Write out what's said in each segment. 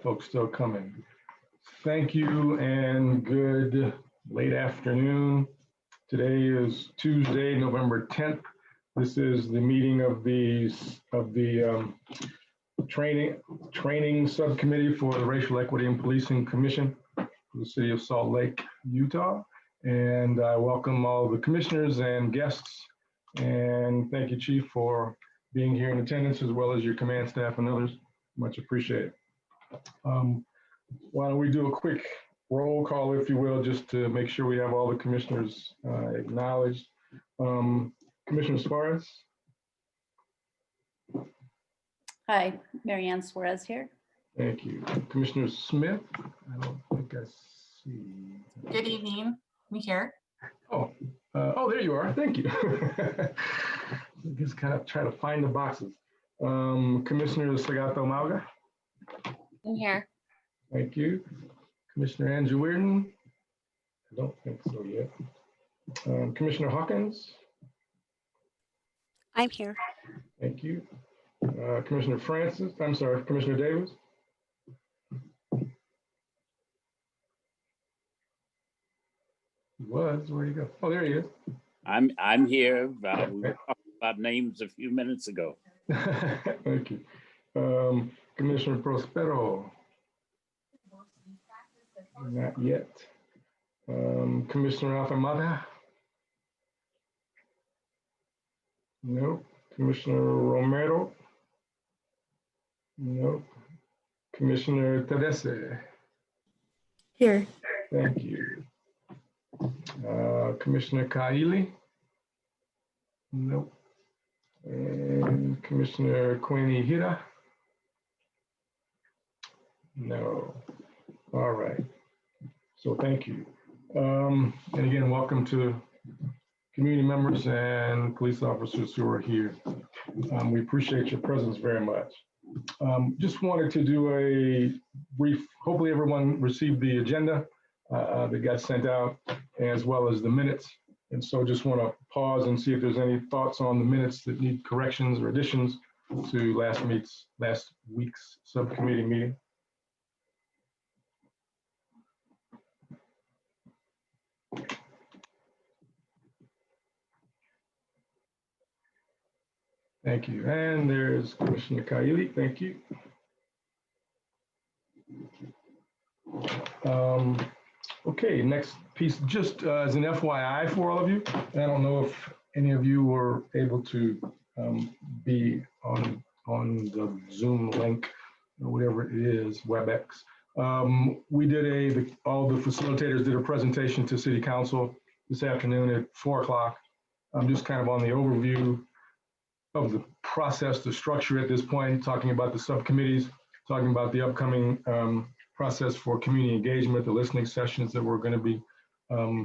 folks still coming. Thank you and good late afternoon. Today is Tuesday, November 10th. This is the meeting of the training subcommittee for the Racial Equity and Policing Commission for the City of Salt Lake, Utah. And I welcome all the commissioners and guests. And thank you, Chief, for being here in attendance, as well as your command staff and others. Much appreciated. Why don't we do a quick roll call, if you will, just to make sure we have all the commissioners acknowledged. Commissioner Suarez. Hi, Marianne Suarez here. Thank you. Commissioner Smith. I don't think I see. Good evening. Me here. Oh, there you are. Thank you. Just kind of try to find the boxes. Commissioner Sagato Malga. I'm here. Thank you. Commissioner Andrew Weirden. I don't think so yet. Commissioner Hawkins. I'm here. Thank you. Commissioner Francis. I'm sorry, Commissioner Davis. Where'd he go? Oh, there he is. I'm here. We were talking about names a few minutes ago. Thank you. Commissioner Prospero. Not yet. Commissioner Afamada. No. Commissioner Romero. No. Commissioner Tedese. Here. Thank you. Commissioner Kaili? Nope. And Commissioner Queenie Hira? No. All right. So thank you. And again, welcome to community members and police officers who are here. We appreciate your presence very much. Just wanted to do a brief, hopefully everyone received the agenda that got sent out, as well as the minutes. And so just want to pause and see if there's any thoughts on the minutes that need corrections or additions to last week's subcommittee meeting. Thank you. And there's Commissioner Kaili. Thank you. Okay, next piece, just as an FYI for all of you, I don't know if any of you were able to be on the Zoom link or whatever it is, WebEx. We did all the facilitators did a presentation to City Council this afternoon at 4 o'clock. I'm just kind of on the overview of the process, the structure at this point, talking about the subcommittees, talking about the upcoming process for community engagement, the listening sessions that we're going to be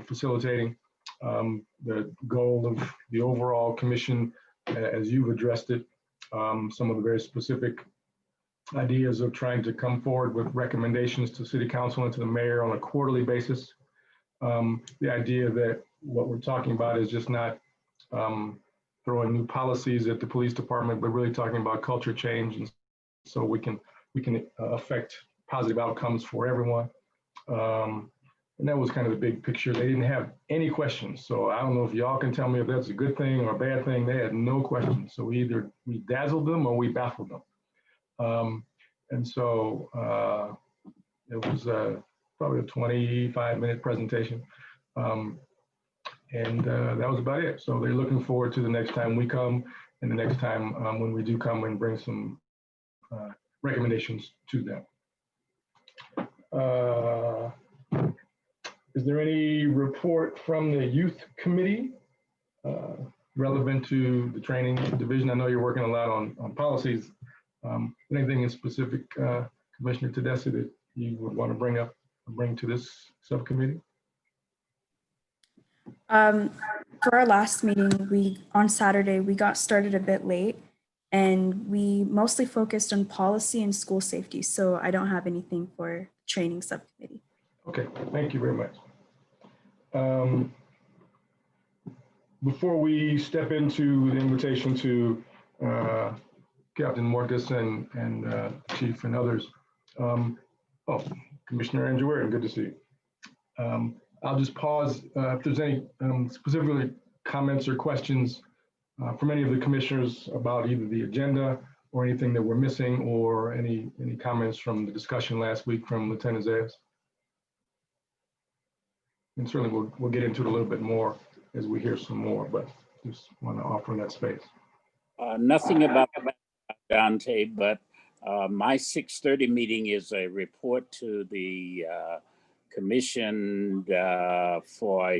facilitating, the goal of the overall commission, as you've addressed it, some of the very specific ideas of trying to come forward with recommendations to City Council and to the mayor on a quarterly basis. The idea that what we're talking about is just not throwing new policies at the police department, but really talking about culture change, and so we can affect positive outcomes for everyone. And that was kind of the big picture. They didn't have any questions, so I don't know if y'all can tell me if that's a good thing or a bad thing. They had no questions, so either we dazzled them or we baffled them. And so it was probably a 25-minute presentation. And that was about it. So they're looking forward to the next time we come, and the next time when we do come and bring some recommendations to them. Is there any report from the youth committee relevant to the training division? I know you're working a lot on policies. Anything in specific, Commissioner Tedeschi, that you would want to bring to this subcommittee? For our last meeting, on Saturday, we got started a bit late, and we mostly focused on policy and school safety. So I don't have anything for training subcommittee. Okay, thank you very much. Before we step into the invitation to Captain Mortis and Chief and others, Oh, Commissioner Andrew, good to see you. I'll just pause if there's any specifically comments or questions from any of the commissioners about either the agenda or anything that we're missing, or any comments from the discussion last week from Lieutenant Zayas. And certainly we'll get into it a little bit more as we hear some more, but just want to offer that space. Nothing about Dante, but my 6:30 meeting is a report to the Commission for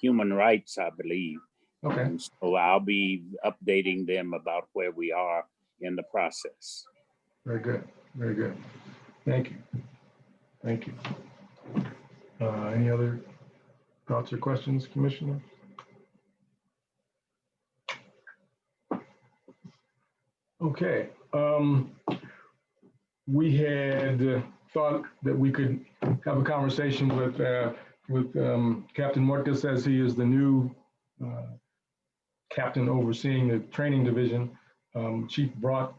Human Rights, I believe. Okay, And so I'll be updating them about where we are in the process. very good, very good. Thank you. Thank you. Any other thoughts or questions, Commissioner? Okay. We had thought that we could have a conversation with Captain Mortis, as he is the new captain overseeing the training division. Chief brought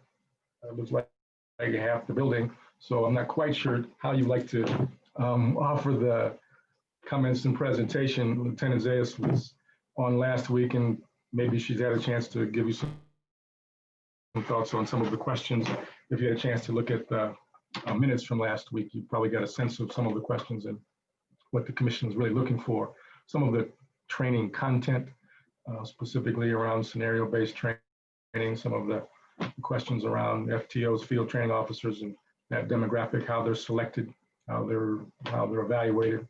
looks like half the building, so I'm not quite sure how you'd like to offer the comments and presentation. Lieutenant Zayas was on last week, and maybe she's had a chance to give you some thoughts on some of the questions. If you had a chance to look at the minutes from last week, you probably got a sense of some of the questions and what the commission is really looking for. Some of the training content, specifically around scenario-based training, some of the questions around FTOs, field training officers, and that demographic, how they're selected, how they're evaluated.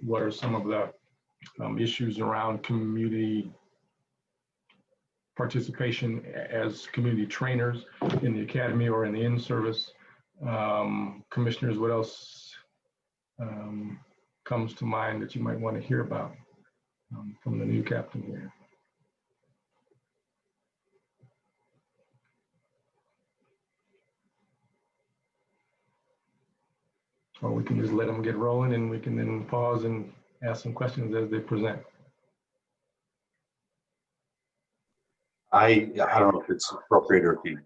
What are some of the issues around community participation as community trainers in the academy or in the in-service? Commissioners, what else comes to mind that you might want to hear about from the new captain here? Or we can just let them get rolling, and we can then pause and ask some questions as they present. I don't know if it's appropriate or if you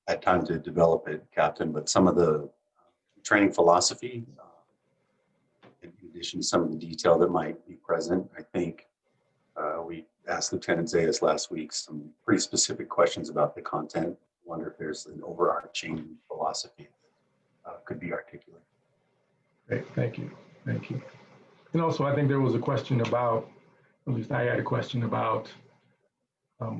had time to develop it, Captain, but some of the training philosophy, in addition to some of the detail that might be present, I think we asked Lieutenant Zayas last week some pretty specific questions about the content. I wonder if there's an overarching philosophy that could be articulated. Great, thank you, thank you. And also, I think there was a question about, at least I had a question about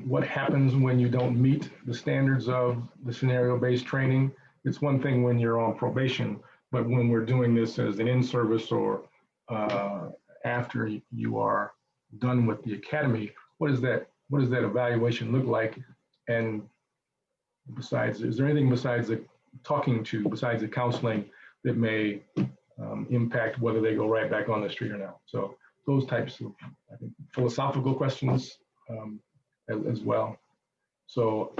what happens when you don't meet the standards of the scenario-based training. It's one thing when you're on probation, but when we're doing this as an in-service or after you are done with the academy, what does that evaluation look like? And besides, is there anything besides the talking to, besides the counseling, that may impact whether they go right back on the street or not? So those types of, I think, philosophical questions as well. So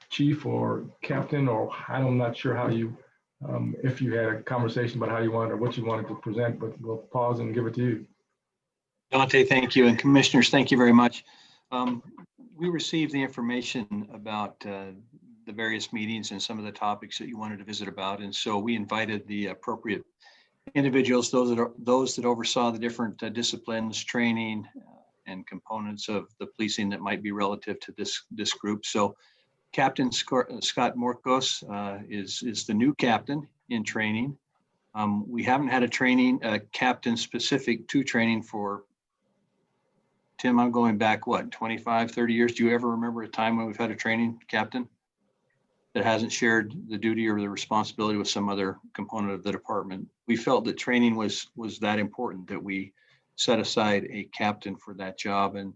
Chief or Captain, or I'm not sure how you, if you had a conversation about how you wanted or what you wanted to present, but we'll pause and give it to you. Dante, thank you. And commissioners, thank you very much. We received the information about the various meetings and some of the topics that you wanted to visit about. And so we invited the appropriate individuals, those that oversaw the different disciplines, training, and components of the policing that might be relative to this group. So Captain Scott Morkos is the new captain in training. We haven't had a captain specific to training for, Tim, I'm going back, what, 25, 30 years? Do you ever remember a time when we've had a training captain that hasn't shared the duty or the responsibility with some other component of the department? We felt that training was that important that we set aside a captain for that job. And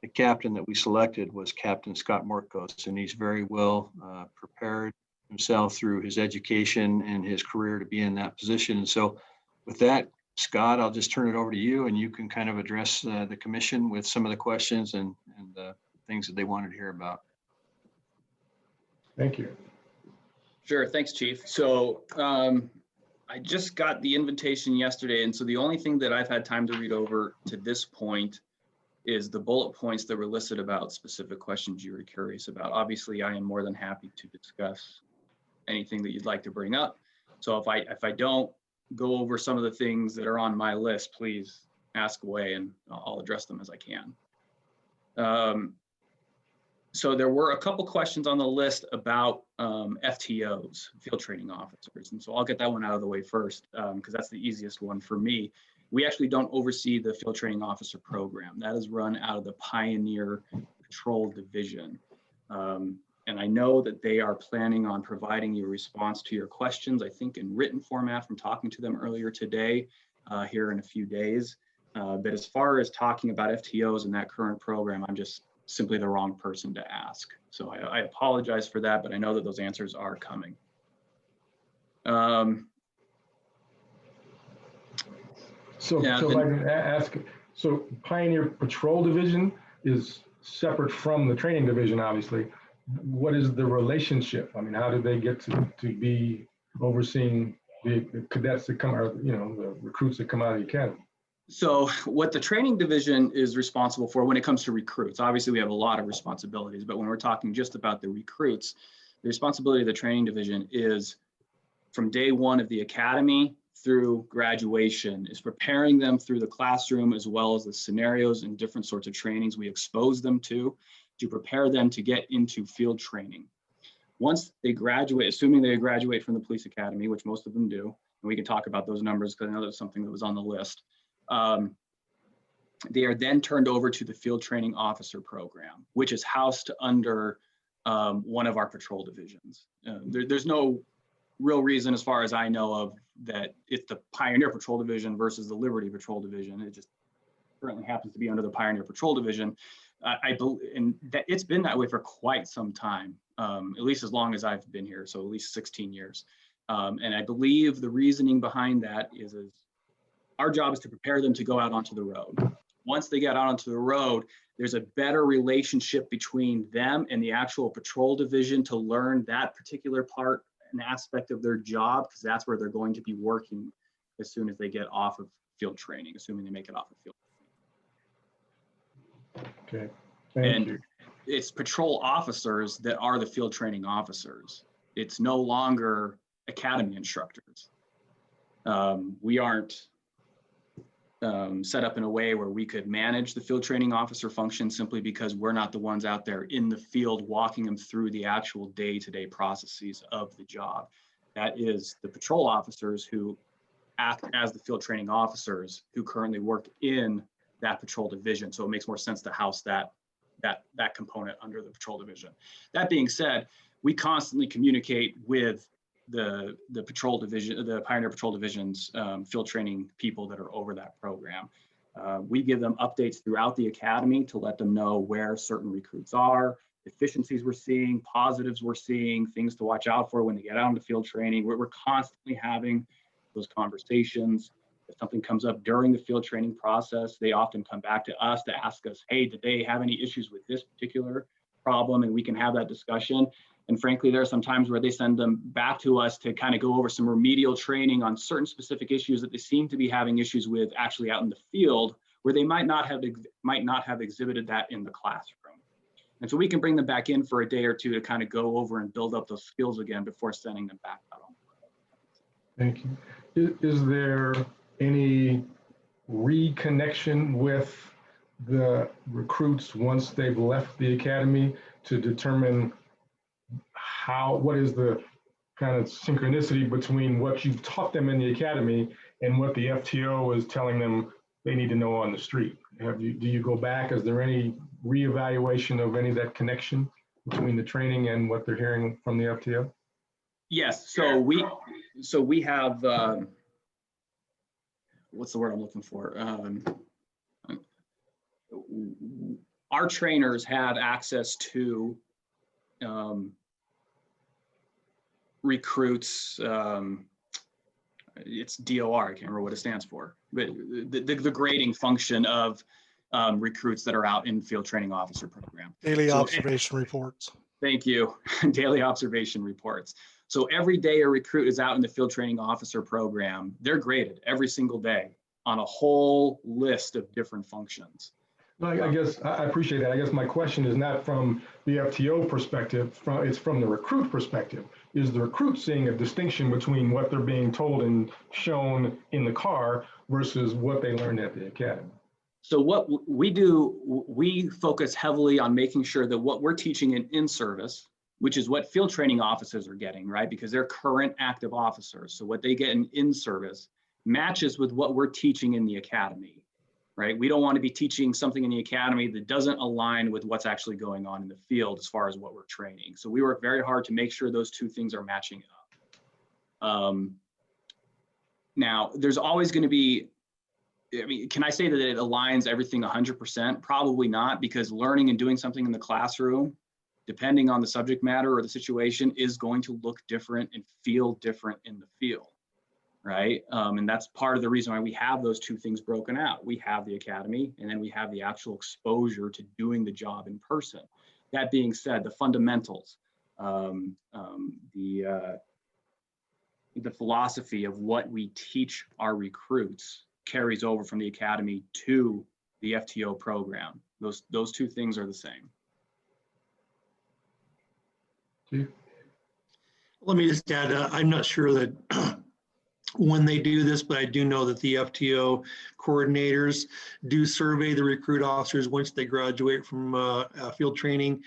the captain that we selected was Captain Scott Morkos, and he's very well prepared himself through his education and his career to be in that position. And so with that, Scott, I'll just turn it over to you, and you can kind of address the commission with some of the questions and the things that they wanted to hear about. Thank you. Sure, thanks, Chief. So I just got the invitation yesterday, and so the only thing that I've had time to read over to this point is the bullet points that were listed about specific questions you were curious about. Obviously, I am more than happy to discuss anything that you'd like to bring up. So if I don't go over some of the things that are on my list, please ask away and I'll address them as I can. So there were a couple questions on the list about FTOs, field training officers. And so I'll get that one out of the way first because that's the easiest one for me. We actually don't oversee the field training officer program. That is run out of the Pioneer Patrol Division. And I know that they are planning on providing you a response to your questions, I think in written format from talking to them earlier today, here in a few days. But as far as talking about FTOs in that current program, I'm just simply the wrong person to ask. So I apologize for that, but I know that those answers are coming. So, Yeah, so if I can ask, so Pioneer Patrol Division is separate from the training division, obviously. What is the relationship? I mean, how did they get to be overseeing the cadets that come out, you know, the recruits that come out of the academy? So what the training division is responsible for when it comes to recruits, obviously we have a lot of responsibilities, but when we're talking just about the recruits, the responsibility of the training division is from day one of the academy through graduation, is preparing them through the classroom as well as the scenarios and different sorts of trainings we expose them to prepare them to get into field training. Once they graduate, assuming they graduate from the police academy, which most of them do, and we can talk about those numbers because I know that's something that was on the list. They are then turned over to the field training officer program, which is housed under one of our patrol divisions. There's no real reason, as far as I know of, that it's the Pioneer Patrol Division versus the Liberty Patrol Division. It just currently happens to be under the Pioneer Patrol Division. I believe, and that it's been that way for quite some time, at least as long as I've been here, so at least 16 years. And I believe the reasoning behind that is our job is to prepare them to go out onto the road. Once they get out onto the road, there's a better relationship between them and the actual patrol division to learn that particular part and aspect of their job, because that's where they're going to be working as soon as they get off of field training, assuming they make it off of field. Okay, thank you. It's patrol officers that are the field training officers. It's no longer academy instructors. We aren't set up in a way where we could manage the field training officer function simply because we're not the ones out there in the field walking them through the actual day-to-day processes of the job. That is the patrol officers who act as the field training officers who currently work in that patrol division. So it makes more sense to house that component under the patrol division. That being said, we constantly communicate with the patrol division, the Pioneer Patrol Division's field training people that are over that program. We give them updates throughout the academy to let them know where certain recruits are, efficiencies we're seeing, positives we're seeing, things to watch out for when they get out into field training. We're constantly having those conversations. If something comes up during the field training process, they often come back to us to ask us, hey, did they have any issues with this particular problem? And we can have that discussion. And frankly, there are some times where they send them back to us to kind of go over some remedial training on certain specific issues that they seem to be having issues with actually out in the field, where they might not have exhibited that in the classroom. And so we can bring them back in for a day or two to kind of go over and build up those skills again before sending them back out on the road. Thank you. Is there any reconnection with the recruits once they've left the academy to determine what is the kind of synchronicity between what you've taught them in the academy and what the FTO is telling them they need to know on the street? Do you go back? Is there any reevaluation of any of that connection between the training and what they're hearing from the FTO? Yes, so we have, what's the word I'm looking for? Our trainers have access to recruits. It's DOR, I can't remember what it stands for, but the grading function of recruits that are out in field training officer program. Daily observation reports. Thank you. Daily observation reports. So every day a recruit is out in the field training officer program, they're graded every single day on a whole list of different functions. I guess I appreciate that. I guess my question is not from the FTO perspective, it's from the recruit perspective. Is the recruit seeing a distinction between what they're being told and shown in the car versus what they learned at the academy? So what we do, we focus heavily on making sure that what we're teaching in service, which is what field training officers are getting, right? Because they're current active officers. So what they get in service matches with what we're teaching in the academy, right? We don't want to be teaching something in the academy that doesn't align with what's actually going on in the field as far as what we're training. So we work very hard to make sure those two things are matching up. Now, there's always going to be, I mean, can I say that it aligns everything 100%? Probably not, because learning and doing something in the classroom, depending on the subject matter or the situation, is going to look different and feel different in the field, right? And that's part of the reason why we have those two things broken out. We have the academy, and then we have the actual exposure to doing the job in person. That being said, the fundamentals, the philosophy of what we teach our recruits carries over from the academy to the FTO program. Those two things are the same. Chief? Let me just add, I'm not sure that when they do this, but I do know that the FTO coordinators do survey the recruit officers once they graduate from field training.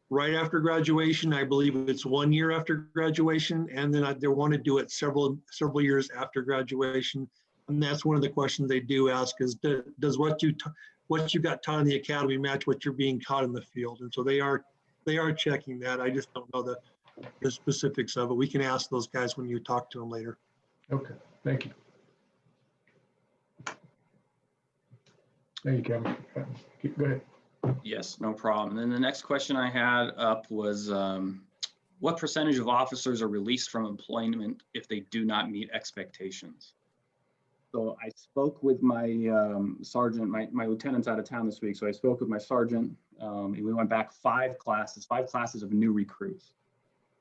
Right after graduation, I believe it's 1 year after graduation, and then they want to do it several years after graduation. And that's one of the questions they do ask is, does what you got taught in the academy match what you're being taught in the field? And so they are checking that. I just don't know the specifics of it. We can ask those guys when you talk to them later. Okay, thank you. Thank you, Kevin. Go ahead. Yes, no problem. And then the next question I had up was, what percentage of officers are released from employment if they do not meet expectations? So I spoke with my sergeant, my lieutenant's out of town this week. So I spoke with my sergeant and we went back 5 classes of new recruits,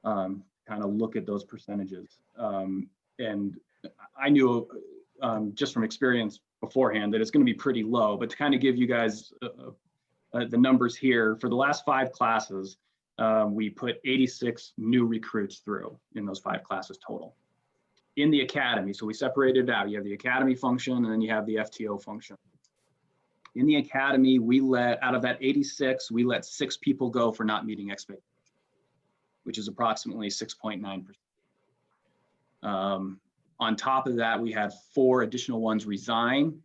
kind of look at those percentages. And I knew just from experience beforehand that it's going to be pretty low, but to kind of give you guys the numbers here, for the last 5 classes, we put 86 new recruits through in those 5 classes total. In the academy, so we separated it out. You have the academy function and then you have the FTO function. In the academy, we let, out of that 86, we let 6 people go for not meeting expectations, which is approximately 6.9%. On top of that, we had 4 additional ones resign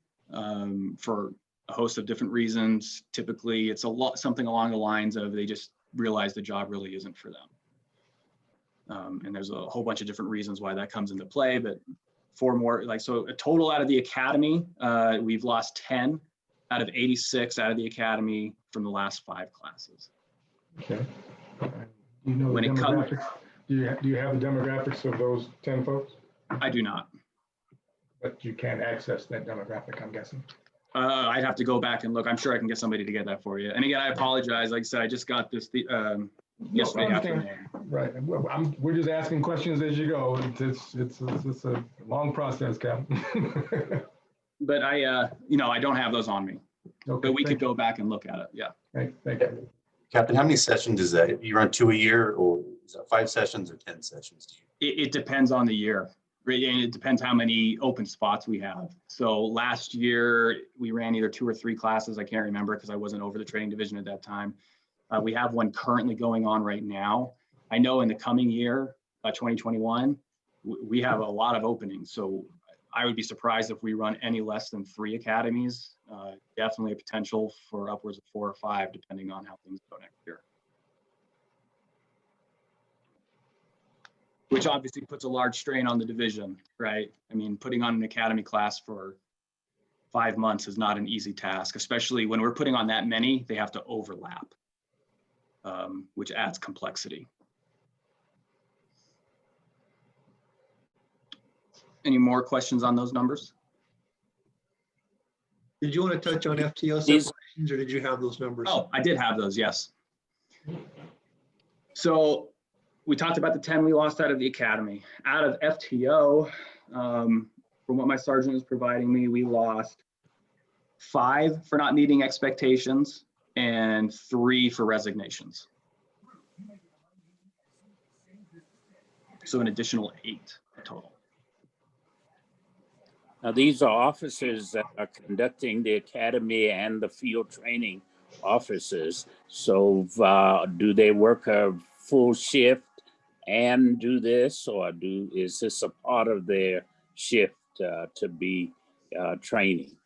for a host of different reasons. Typically, it's something along the lines of they just realize the job really isn't for them. And there's a whole bunch of different reasons why that comes into play, but 4 more, so a total out of the academy, we've lost 10 out of 86 out of the academy from the last 5 classes. Okay. You know the demographics? Do you have the demographics of those 10 folks? I do not. But you can't access that demographic, I'm guessing. I'd have to go back and look. I'm sure I can get somebody to get that for you. And again, I apologize. Like I said, I just got this yesterday afternoon. Right. We're just asking questions as you go. It's a long process, Captain. But I don't have those on me. Okay, But we could go back and look at it. Yeah. Thank you. Captain, how many sessions is that? You run 2 a year, or is that 5 sessions or 10 sessions? It depends on the year. And it depends how many open spots we have. So last year we ran either 2 or 3 classes. I can't remember because I wasn't over the training division at that time. We have one currently going on right now. I know in the coming year, 2021, we have a lot of openings. So I would be surprised if we run any less than 3 academies. Definitely a potential for upwards of 4 or 5, depending on how things go next year. Which obviously puts a large strain on the division, right? I mean, putting on an academy class for 5 months is not an easy task, especially when we're putting on that many, they have to overlap, which adds complexity. Any more questions on those numbers? Did you want to touch on FTO These- separations, or did you have those numbers? Oh, I did have those, yes. So we talked about the 10 we lost out of the academy. Out of FTO, from what my sergeant is providing me, we lost 5 for not meeting expectations, and 3 for resignations. So an additional 8 total. Now, these are officers that are conducting the academy and the field training officers. So do they work a full shift and do this, or is this a part of their shift to be training?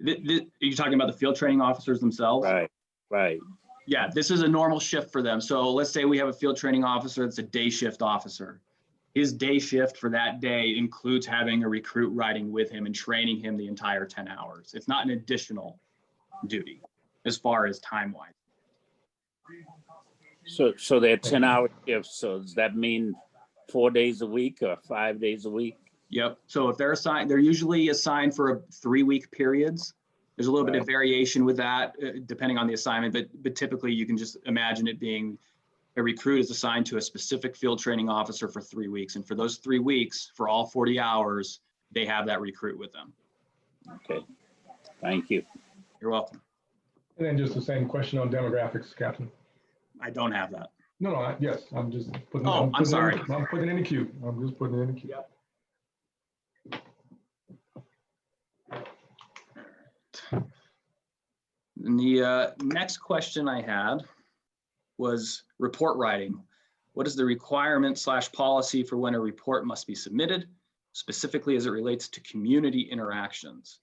Are you talking about the field training officers themselves? Right, right. Yeah, this is a normal shift for them. So let's say we have a field training officer that's a day shift officer. His day shift for that day includes having a recruit riding with him and training him the entire 10 hours. It's not an additional duty as far as time-wise. So they're 10-hour shifts. So does that mean 4 days a week or 5 days a week? Yep. So if they're assigned, they're usually assigned for 3-week periods. There's a little bit of variation with that depending on the assignment, but typically you can just imagine it being a recruit is assigned to a specific field training officer for 3 weeks. And for those 3 weeks, for all 40 hours, they have that recruit with them. Okay, thank you. You're welcome. And then just the same question on demographics, Captain. I don't have that. No, yes, I'm just putting. Oh, I'm sorry. I'm putting it in the queue. I'm just putting it in the queue. Yep. And the next question I had was report writing. What is the requirement / policy for when a report must be submitted, specifically as it relates to community interactions?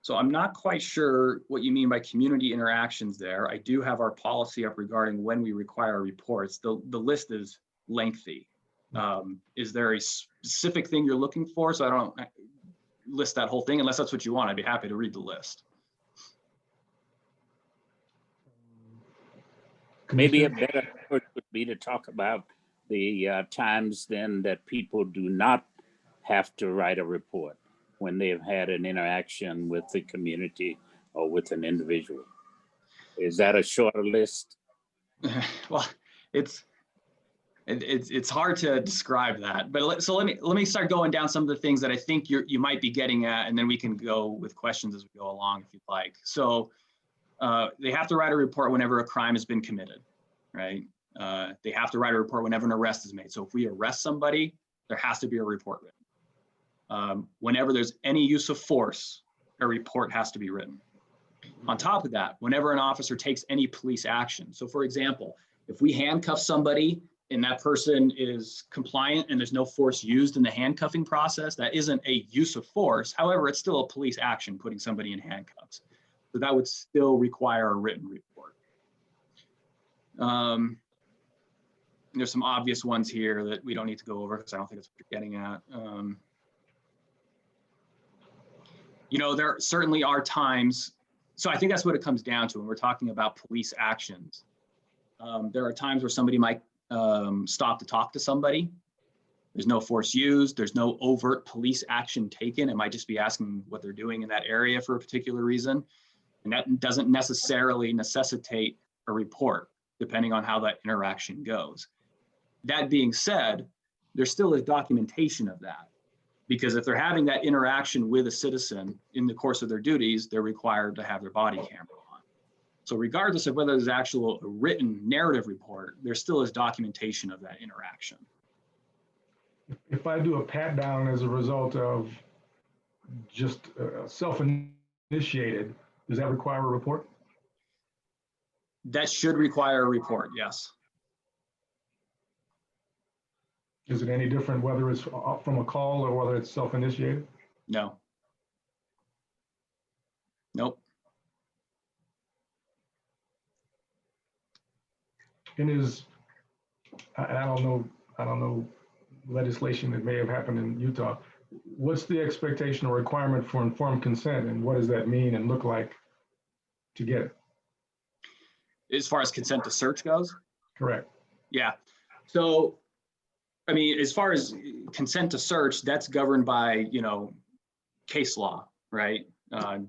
So I'm not quite sure what you mean by community interactions there. I do have our policy up regarding when we require reports. The list is lengthy. Is there a specific thing you're looking for? So I don't list that whole thing. Unless that's what you want, I'd be happy to read the list. Maybe a better approach would be to talk about the times then that people do not have to write a report when they've had an interaction with the community or with an individual. Is that a shorter list? Well, it's hard to describe that, but so let me start going down some of the things that I think you might be getting at, and then we can go with questions as we go along if you'd like. So they have to write a report whenever a crime has been committed, right? They have to write a report whenever an arrest is made. So if we arrest somebody, there has to be a report written. Whenever there's any use of force, a report has to be written. On top of that, whenever an officer takes any police action. So for example, if we handcuff somebody and that person is compliant and there's no force used in the handcuffing process, that isn't a use of force. However, it's still a police action putting somebody in handcuffs. So that would still require a written report. There's some obvious ones here that we don't need to go over because I don't think that's what you're getting at. You know, there certainly are times, so I think that's what it comes down to when we're talking about police actions. There are times where somebody might stop to talk to somebody. There's no force used. There's no overt police action taken. It might just be asking what they're doing in that area for a particular reason. And that doesn't necessarily necessitate a report, depending on how that interaction goes. That being said, there still is documentation of that. Because if they're having that interaction with a citizen in the course of their duties, they're required to have their body camera on. So regardless of whether there's actual written narrative report, there still is documentation of that interaction. If I do a pat down as a result of just self-initiated, does that require a report? That should require a report, yes. Is it any different whether it's from a call or whether it's self-initiated? No. Nope. And I don't know legislation that may have happened in Utah. What's the expectation or requirement for informed consent, and what does that mean and look like to get it? As far as consent to search goes? Correct. Yeah. So, I mean, as far as consent to search, that's governed by, you know, case law, right?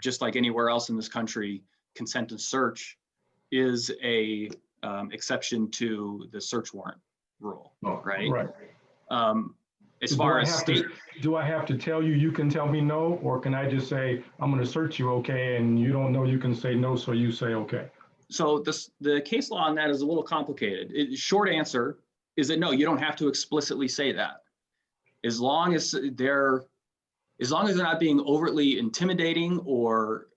Just like anywhere else in this country, consent to search is a exception to the search warrant rule, right? Right. As Do far I as have state, do I have to tell you, you can tell me no, or can I just say, I'm gonna search you, okay, and you don't know, you can say no, so you say, okay? so the case law on that is a little complicated. Short answer is that no, you don't have to explicitly say that. As long as they're not being overtly intimidating or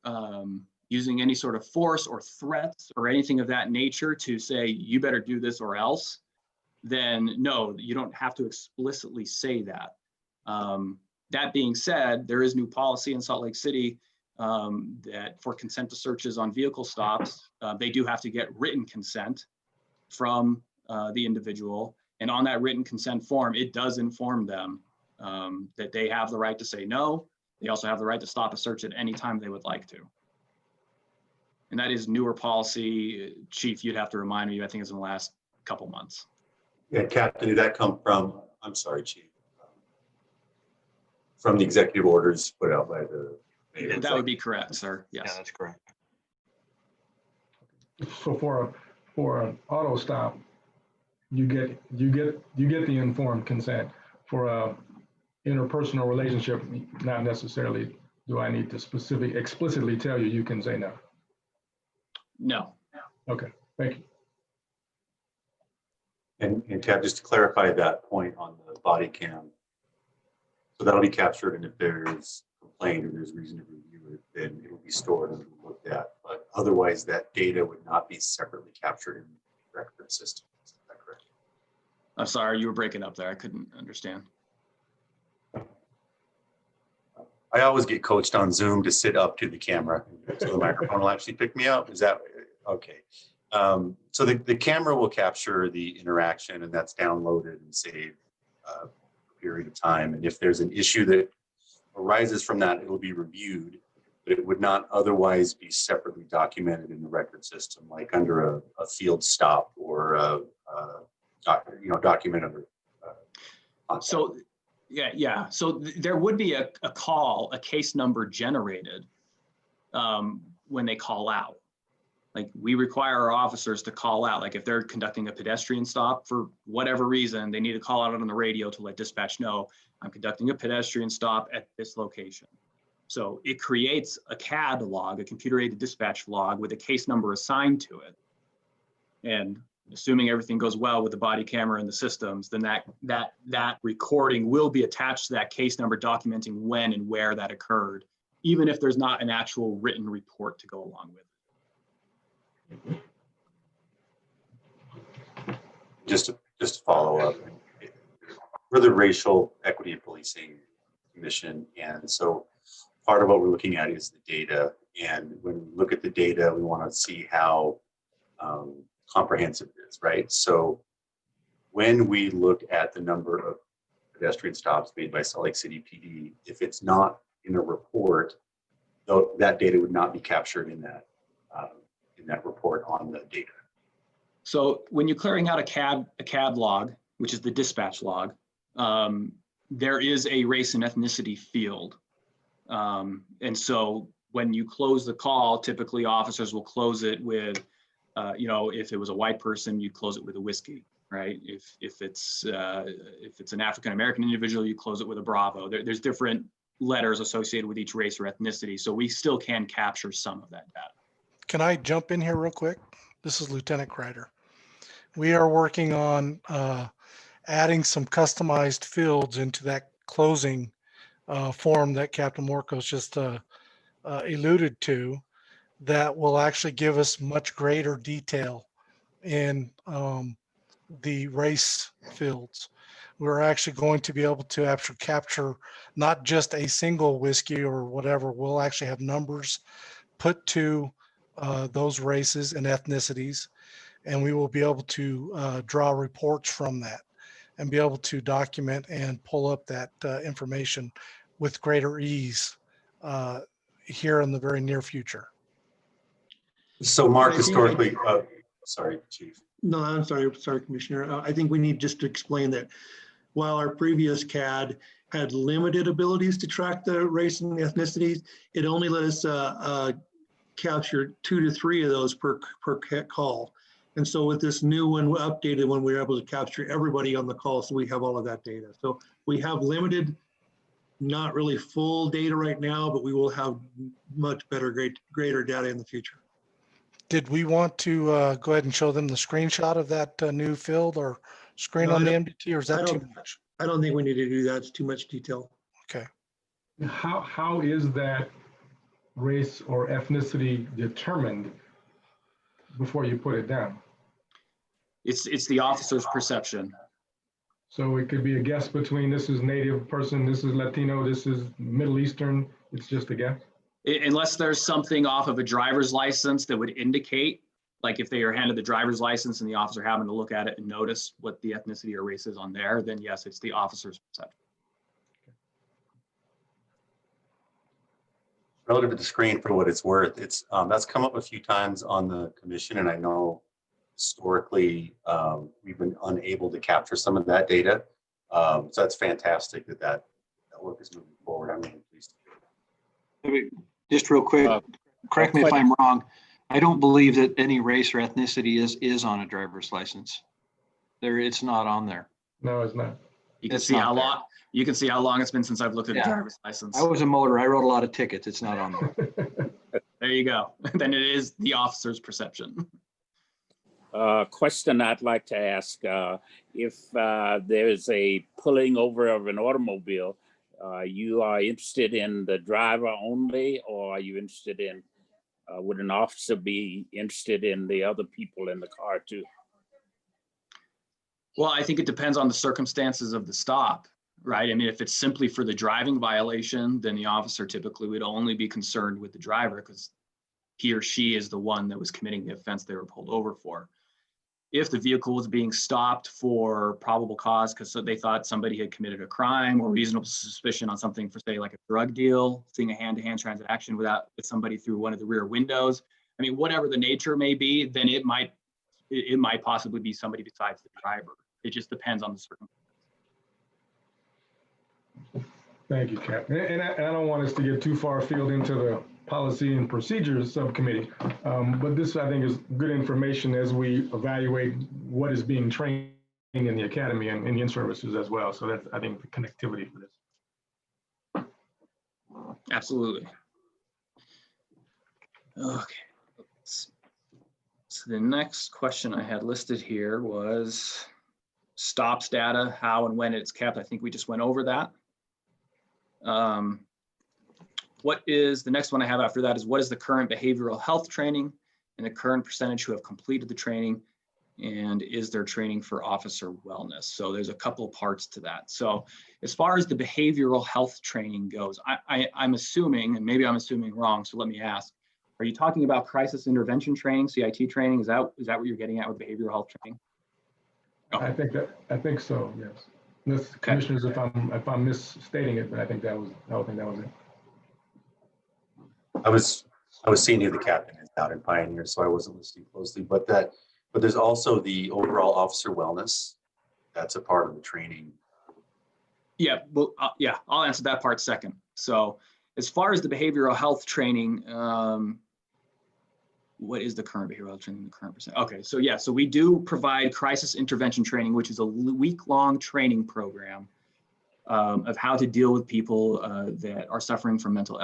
using any sort of force or threats or anything of that nature to say, you better do this or else, then no, you don't have to explicitly say that. That being said, there is new policy in Salt Lake City that for consent to searches on vehicle stops, they do have to get written consent from the individual. And on that written consent form, it does inform them that they have the right to say no. They also have the right to stop a search at any time they would like to. And that is newer policy. Chief, you'd have to remind me, I think it's in the last couple months. Yeah, Captain, did that come from, I'm sorry, Chief, from the executive orders put out by the mayor? That would be correct, sir. Yeah, Yes. that's correct. So for an auto stop, you get the informed consent. For a interpersonal relationship, not necessarily do I need to explicitly tell you, you can say no. No. Okay, thank you. And Tab, just to clarify that point on the body cam, so that'll be captured, and if there's complaint or there's reason to review it, then it will be stored and looked at. But otherwise, that data would not be separately captured in the record system. Is that correct? I'm sorry, you were breaking up there. I couldn't understand. I always get coached on Zoom to sit up to the camera, so the microphone will actually pick me up. Is that okay? So the camera will capture the interaction, and that's downloaded and saved a period of time. And if there's an issue that arises from that, it will be reviewed, but it would not otherwise be separately documented in the record system, like under a field stop or document under. So yeah. So there would be a call, a case number generated when they call out. Like we require our officers to call out, like if they're conducting a pedestrian stop for whatever reason, they need to call out on the radio to let dispatch know, I'm conducting a pedestrian stop at this location. So it creates a CAD log, a computer-aided dispatch log with a case number assigned to it. And assuming everything goes well with the body camera and the systems, then that recording will be attached to that case number documenting when and where that occurred, even if there's not an actual written report to go along with it. Just to follow up, we're the Racial Equity and Policing Commission, and so part of what we're looking at is the data. And when we look at the data, we want to see how comprehensive it is, right? So when we look at the number of pedestrian stops made by Salt Lake City PD, if it's not in a report, though, that data would not be captured in that report on the data. So when you're clearing out a CAD log, which is the dispatch log, there is a race and ethnicity field. And so when you close the call, typically officers will close it with, if it was a white person, you'd close it with a whiskey, right? If it's an African-American individual, you close it with a Bravo. There's different letters associated with each race or ethnicity. So we still can capture some of that data. Can I jump in here real quick? This is Lieutenant Kreider. We are working on adding some customized fields into that closing form that Captain Morcos just alluded to that will actually give us much greater detail in the race fields. We're actually going to be able to actually capture not just a single whiskey or whatever. We'll actually have numbers put to those races and ethnicities, and we will be able to draw reports from that and be able to document and pull up that information with greater ease here in the very near future. So Mark, historically, sorry, Chief. No, I'm sorry, Commissioner. I think we need just to explain that while our previous CAD had limited abilities to track the race and ethnicities, it only let us capture 2 to 3 of those per call. And so with this new one, updated one, we're able to capture everybody on the call. So we have all of that data. So we have limited, not really full data right now, but we will have much better, greater data in the future. Did we want to go ahead and show them the screenshot of that new field or screen No, on the I MDT, or is that too much? I don't think we need to do that. It's too much detail. Okay. How is that race or ethnicity determined before you put it down? It's the officer's perception. So it could be a guess between this is Native person, this is Latino, this is Middle Eastern. It's just a guess. Unless there's something off of a driver's license that would indicate, like if they are handed the driver's license and the officer happened to look at it and notice what the ethnicity or race is on there, then yes, it's the officer's perception. Relative to the screen, for what it's worth, it's that's come up a few times on the commission, and I know historically we've been unable to capture some of that data. So that's fantastic that work is moving forward. I'm really pleased. Just real quick, correct me if I'm wrong. I don't believe that any race or ethnicity is on a driver's license. It's not on there. No, it's not. You can It's see not how there. long you can see how long it's been since I've looked at a Yeah. driver's license. I was a motor. I wrote a lot of tickets. It's not on there. There you go. Then it is the officer's perception. Question I'd like to ask, if there's a pulling over of an automobile, you are interested in the driver only, or are you interested in, would an officer be interested in the other people in the car too? Well, I think it depends on the circumstances of the stop, right? I mean, if it's simply for the driving violation, then the officer typically would only be concerned with the driver because he or she is the one that was committing the offense they were pulled over for. If the vehicle was being stopped for probable cause because they thought somebody had committed a crime or reasonable suspicion on something for, say, like a drug deal, seeing a hand-to-hand transaction with somebody through one of the rear windows, I mean, whatever the nature may be, then it might possibly be somebody besides the driver. It just depends on the circumstances. Thank you, Cap. And I don't want us to get too far afield into the policy and procedures subcommittee, but this, I think, is good information as we evaluate what is being trained in the academy and in services as well. So that's, I think, the connectivity for this. Absolutely. Okay. So the next question I had listed here was stops data, how and when it's kept. I think we just went over that. What is the next one I have after that is what is the current behavioral health training and the current percentage who have completed the training, and is there training for officer wellness? So there's a couple of parts to that. So as far as the behavioral health training goes, I'm assuming, and maybe I'm assuming wrong, so let me ask, are you talking about crisis intervention training, CIT training? Is that what you're getting at with behavioral health training? Okay. I think so, yes. This commissioners, if I'm misstating it, but I think that was it. I was senior, the captain is out in Pioneer, so I wasn't listening closely, but there's also the overall officer wellness. That's a part of the training. Yeah, well, yeah, I'll answer that part second. So as far as the behavioral health training, what is the current behavioral health training, the current percent? Okay, so yeah, so we do provide crisis intervention training, which is a week-long training program of how to deal with people that are suffering from mental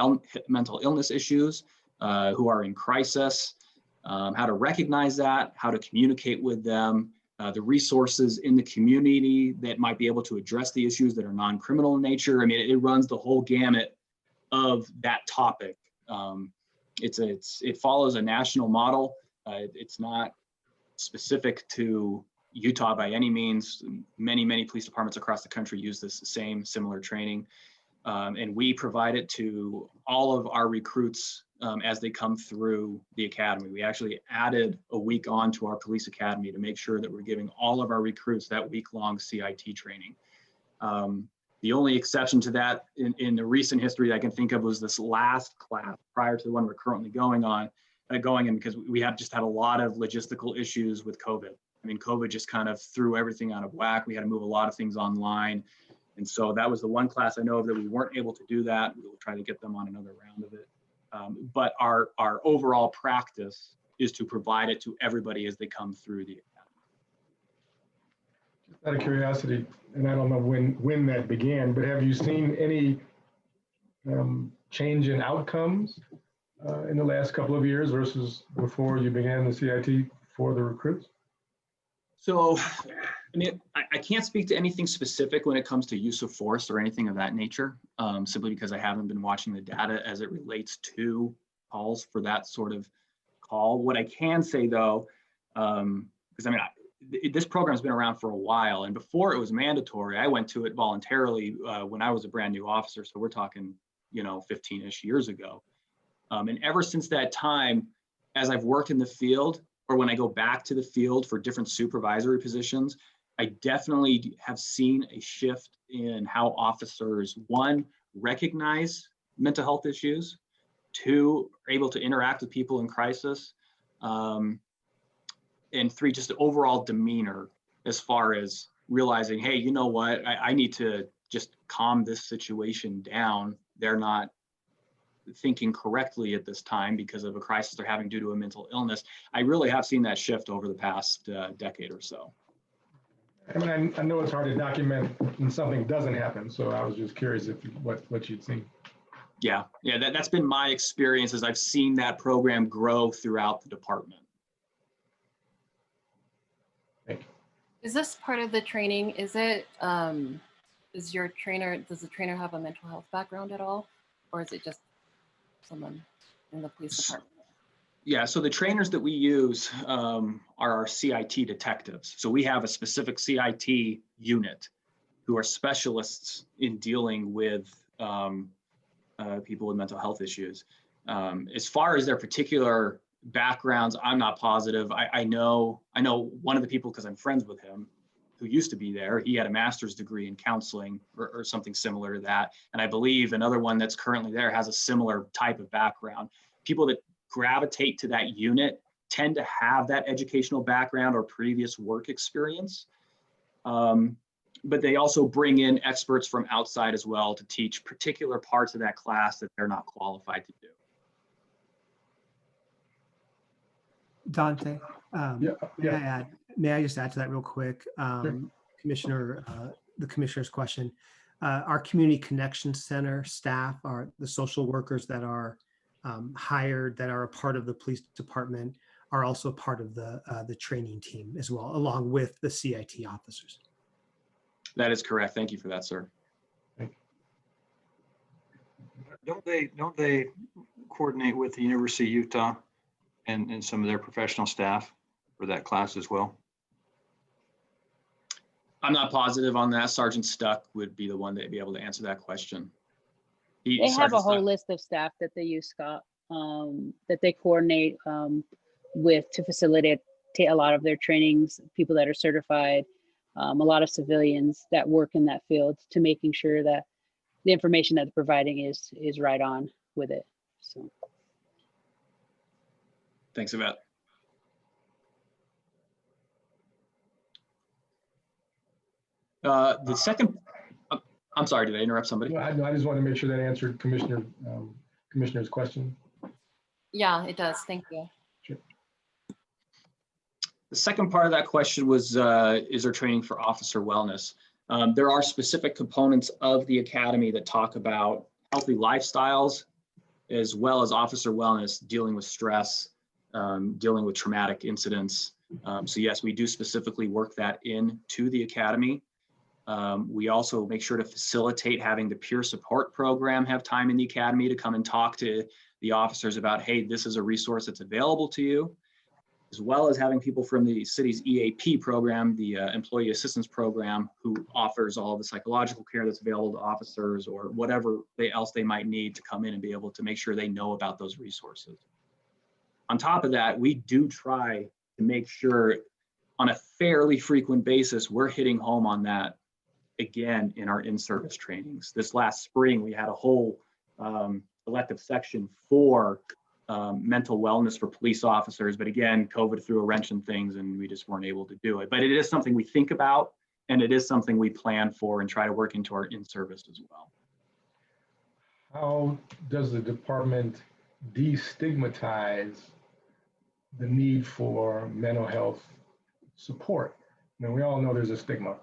illness issues, who are in crisis, how to recognize that, how to communicate with them, the resources in the community that might be able to address the issues that are non-criminal in nature. I mean, it runs the whole gamut of that topic. It follows a national model. It's not specific to Utah by any means. Many police departments across the country use this similar training. And we provide it to all of our recruits as they come through the academy. We actually added a week on to our police academy to make sure that we're giving all of our recruits that week-long CIT training. The only exception to that in the recent history that I can think of was this last class prior to the one we're currently going in, because we have just had a lot of logistical issues with COVID. I mean, COVID just kind of threw everything out of whack. We had to move a lot of things online. And so that was the one class I know of that we weren't able to do that. We will try to get them on another round of it. But our overall practice is to provide it to everybody as they come through the academy. Out of curiosity, and I don't know when that began, but have you seen any change in outcomes in the last couple of years versus before you began the CIT for the recruits? So, I mean, I can't speak to anything specific when it comes to use of force or anything of that nature, simply because I haven't been watching the data as it relates to calls for that sort of call. What I can say though, because I mean, this program's been around for a while, and before it was mandatory, I went to it voluntarily when I was a brand new officer. So we're talking, 15-ish years ago. And ever since that time, as I've worked in the field, or when I go back to the field for different supervisory positions, I definitely have seen a shift in how officers, one, recognize mental health issues, two, are able to interact with people in crisis, and three, just the overall demeanor as far as realizing, hey, you know what, I need to just calm this situation down. They're not thinking correctly at this time because of a crisis they're having due to a mental illness. I really have seen that shift over the past decade or so. I mean, I know it's hard to document when something doesn't happen, so I was just curious if what you'd seen. Yeah, that's been my experience as I've seen that program grow throughout the department. Thank you. Is this part of the training? Is it, does the trainer have a mental health background at all? Or is it just someone in the police department? Yeah, so the trainers that we use are our CIT detectives. So we have a specific CIT unit who are specialists in dealing with people with mental health issues. As far as their particular backgrounds, I'm not positive. I know one of the people because I'm friends with him who used to be there. He had a master's degree in counseling or something similar to that. And I believe another one that's currently there has a similar type of background. People that gravitate to that unit tend to have that educational background or previous work experience. But they also bring in experts from outside as well to teach particular parts of that class that they're not qualified to do. Dante, Yeah. may I just add to that real quick? Sure. Commissioner, the commissioner's question. Our Community Connection Center staff are the social workers that are hired, that are a part of the police department, are also part of the training team as well, along with the CIT officers. That is correct. Thank you for that, sir. Don't they coordinate with the University of Utah and some of their professional staff for that class as well? I'm not positive on that. Sergeant Stuck would be the one that would be able to answer that question. They have a Sergeant whole Stuck- list of staff that they use, Scott, that they coordinate with to facilitate a lot of their trainings, people that are certified, a lot of civilians that work in that field to making sure that the information that they're providing is right on with it. So. Thanks, Yvette. The second, I'm sorry, did I interrupt somebody? No, I just want to make sure that answered Commissioner's question. Yeah, it does. Thank you. Sure. The second part of that question was, is there training for officer wellness? There are specific components of the academy that talk about healthy lifestyles, as well as officer wellness, dealing with stress, dealing with traumatic incidents. So yes, we do specifically work that into the academy. We also make sure to facilitate having the peer support program have time in the academy to come and talk to the officers about, hey, this is a resource that's available to you, as well as having people from the city's EAP program, the Employee Assistance Program, who offers all the psychological care that's available to officers or whatever else they might need to come in and be able to make sure they know about those resources. On top of that, we do try to make sure on a fairly frequent basis, we're hitting home on that again in our in-service trainings. This last spring, we had a whole elective section for mental wellness for police officers. But again, COVID threw a wrench in things and we just weren't able to do it. But it is something we think about, and it is something we plan for and try to work into our in-service as well. How does the department destigmatize the need for mental health support. Now, we all know there's a stigma.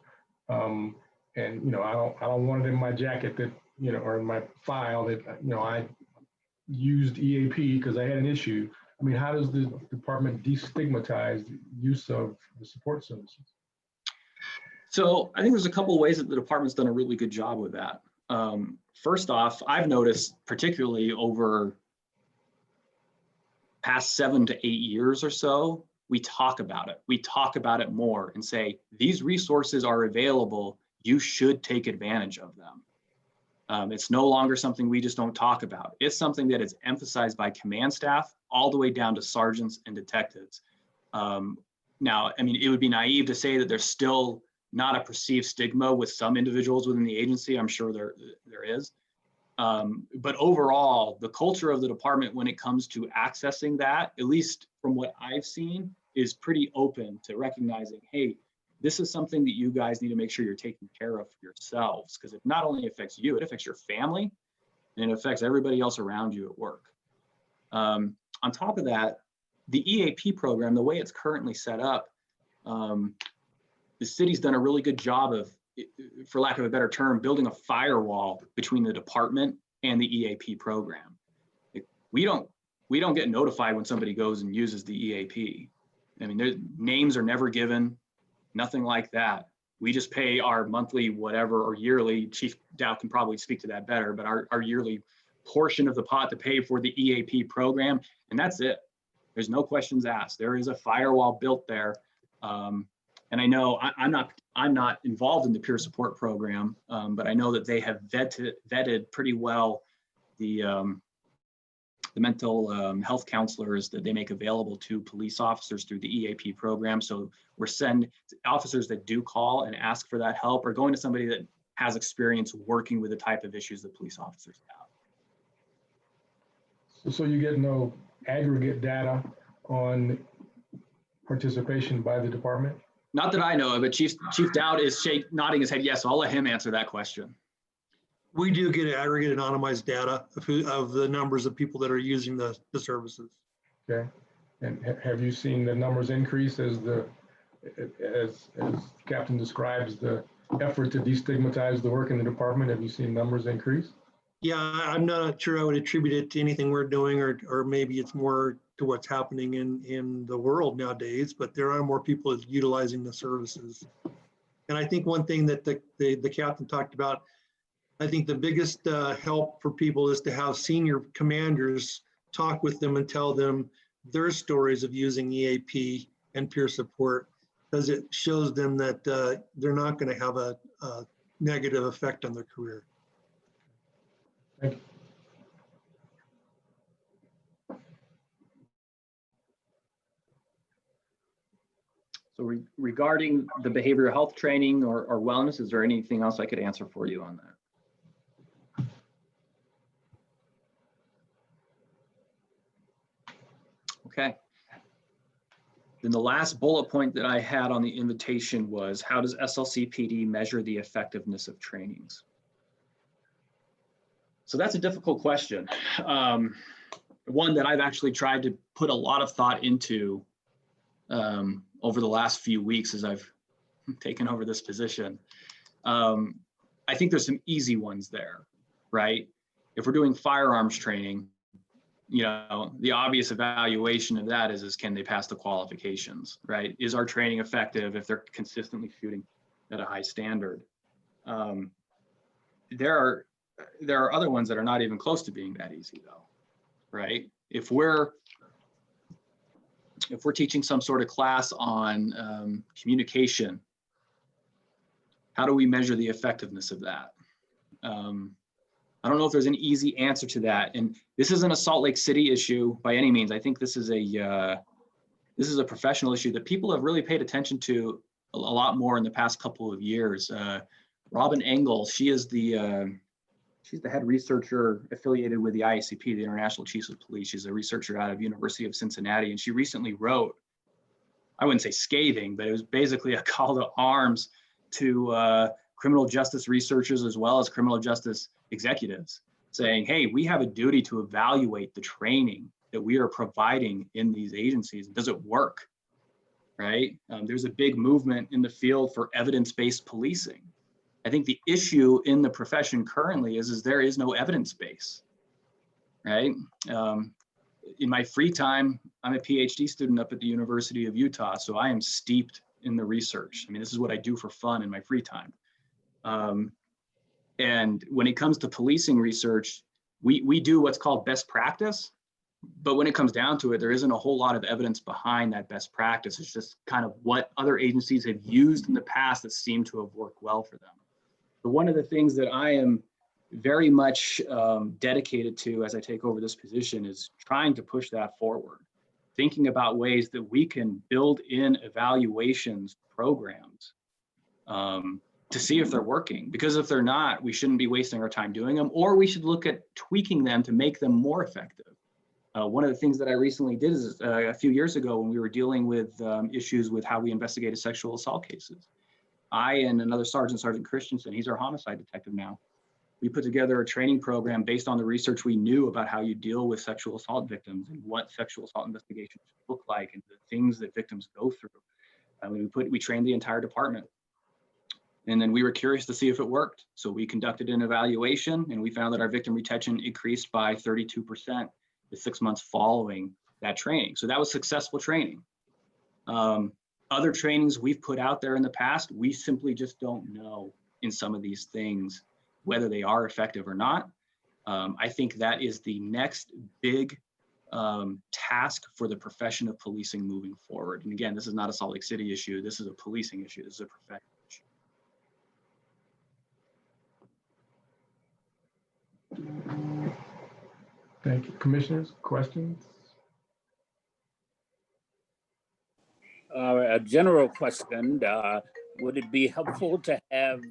And, you know, I don't want it in my jacket that, you know, or in my file that, you know, I used EAP because I had an issue. I mean, how does the department destigmatize the use of the support services? So I think there's a couple of ways that the department's done a really good job with that. First off, I've noticed particularly over past 7 to 8 years or so, we talk about it. We talk about it more and say, these resources are available. You should take advantage of them. It's no longer something we just don't talk about. It's something that is emphasized by command staff all the way down to sergeants and detectives. Now, I mean, it would be naive to say that there's still not a perceived stigma with some individuals within the agency. I'm sure there is. But overall, the culture of the department when it comes to accessing that, at least from what I've seen, is pretty open to recognizing, hey, this is something that you guys need to make sure you're taking care of yourselves, because it not only affects you, it affects your family, and it affects everybody else around you at work. On top of that, the EAP program, the way it's currently set up, the city's done a really good job of, for lack of a better term, building a firewall between the department and the EAP program. We don't get notified when somebody goes and uses the EAP. I mean, their names are never given, nothing like that. We just pay our monthly whatever or yearly, Chief Dow can probably speak to that better, but our yearly portion of the pot to pay for the EAP program, and that's it. There's no questions asked. There is a firewall built there. And I know I'm not involved in the peer support program, but I know that they have vetted pretty well the mental health counselors that they make available to police officers through the EAP program. So we're sending officers that do call and ask for that help, or going to somebody that has experience working with the type of issues that police officers have. So you get no aggregate data on participation by the department? Not that I know of, but Chief Dowd is nodding his head yes, so I'll let him answer that question. We do get aggregate anonymized data of the numbers of people that are using the services. Okay. And have you seen the numbers increase as Captain describes the effort to destigmatize the work in the department? Have you seen numbers increase? Yeah, I'm not sure I would attribute it to anything we're doing, or maybe it's more to what's happening in the world nowadays, but there are more people utilizing the services. And I think one thing that the captain talked about, I think the biggest help for people is to have senior commanders talk with them and tell them their stories of using EAP and peer support, because it shows them that they're not going to have a negative effect on their career. Thank you. So regarding the behavioral health training or wellness, is there anything else I could answer for you on that? Okay. Then the last bullet point that I had on the invitation was, how does SLCPD measure the effectiveness of trainings? So that's a difficult question. One that I've actually tried to put a lot of thought into over the last few weeks as I've taken over this position. I think there's some easy ones there, right? If we're doing firearms training, you know, the obvious evaluation of that is can they pass the qualifications, right? Is our training effective if they're consistently shooting at a high standard? There are other ones that are not even close to being that easy though, right? If we're teaching some sort of class on communication, how do we measure the effectiveness of that? I don't know if there's an easy answer to that. And this isn't a Salt Lake City issue by any means. I think this is a professional issue that people have really paid attention to a lot more in the past couple of years. Robin Engel, she's the head researcher affiliated with the IACP, the International Chiefs of Police. She's a researcher out of University of Cincinnati, and she recently wrote, I wouldn't say scathing, but it was basically a call to arms to criminal justice researchers as well as criminal justice executives, saying, hey, we have a duty to evaluate the training that we are providing in these agencies? Does it work? Right? There's a big movement in the field for evidence-based policing. I think the issue in the profession currently is there is no evidence base, right? In my free time, I'm a PhD student up at the University of Utah, so I am steeped in the research. I mean, this is what I do for fun in my free time. And when it comes to policing research, we do what's called best practice, but when it comes down to it, there isn't a whole lot of evidence behind that best practice. It's just kind of what other agencies have used in the past that seem to have worked well for them. But one of the things that I am very much dedicated to as I take over this position is trying to push that forward, thinking about ways that we can build in evaluations programs to see if they're working. Because if they're not, we shouldn't be wasting our time doing them, or we should look at tweaking them to make them more effective. One of the things that I recently did is a few years ago when we were dealing with issues with how we investigated sexual assault cases. I and another Sergeant Christensen, he's our homicide detective now, we put together a training program based on the research we knew about how you deal with sexual assault victims and what sexual assault investigations look like and the things that victims go through. We trained the entire department. And then we were curious to see if it worked. So we conducted an evaluation and we found that our victim retention increased by 32% the 6 months following that training. So that was successful training. Other trainings we've put out there in the past, we simply just don't know in some of these things whether they are effective or not. I think that is the next big task for the profession of policing moving forward. And again, this is not a Salt Lake City issue. This is a policing issue. This is a professional issue. Thank you. Commissioners, questions? A general question, would it be helpful to have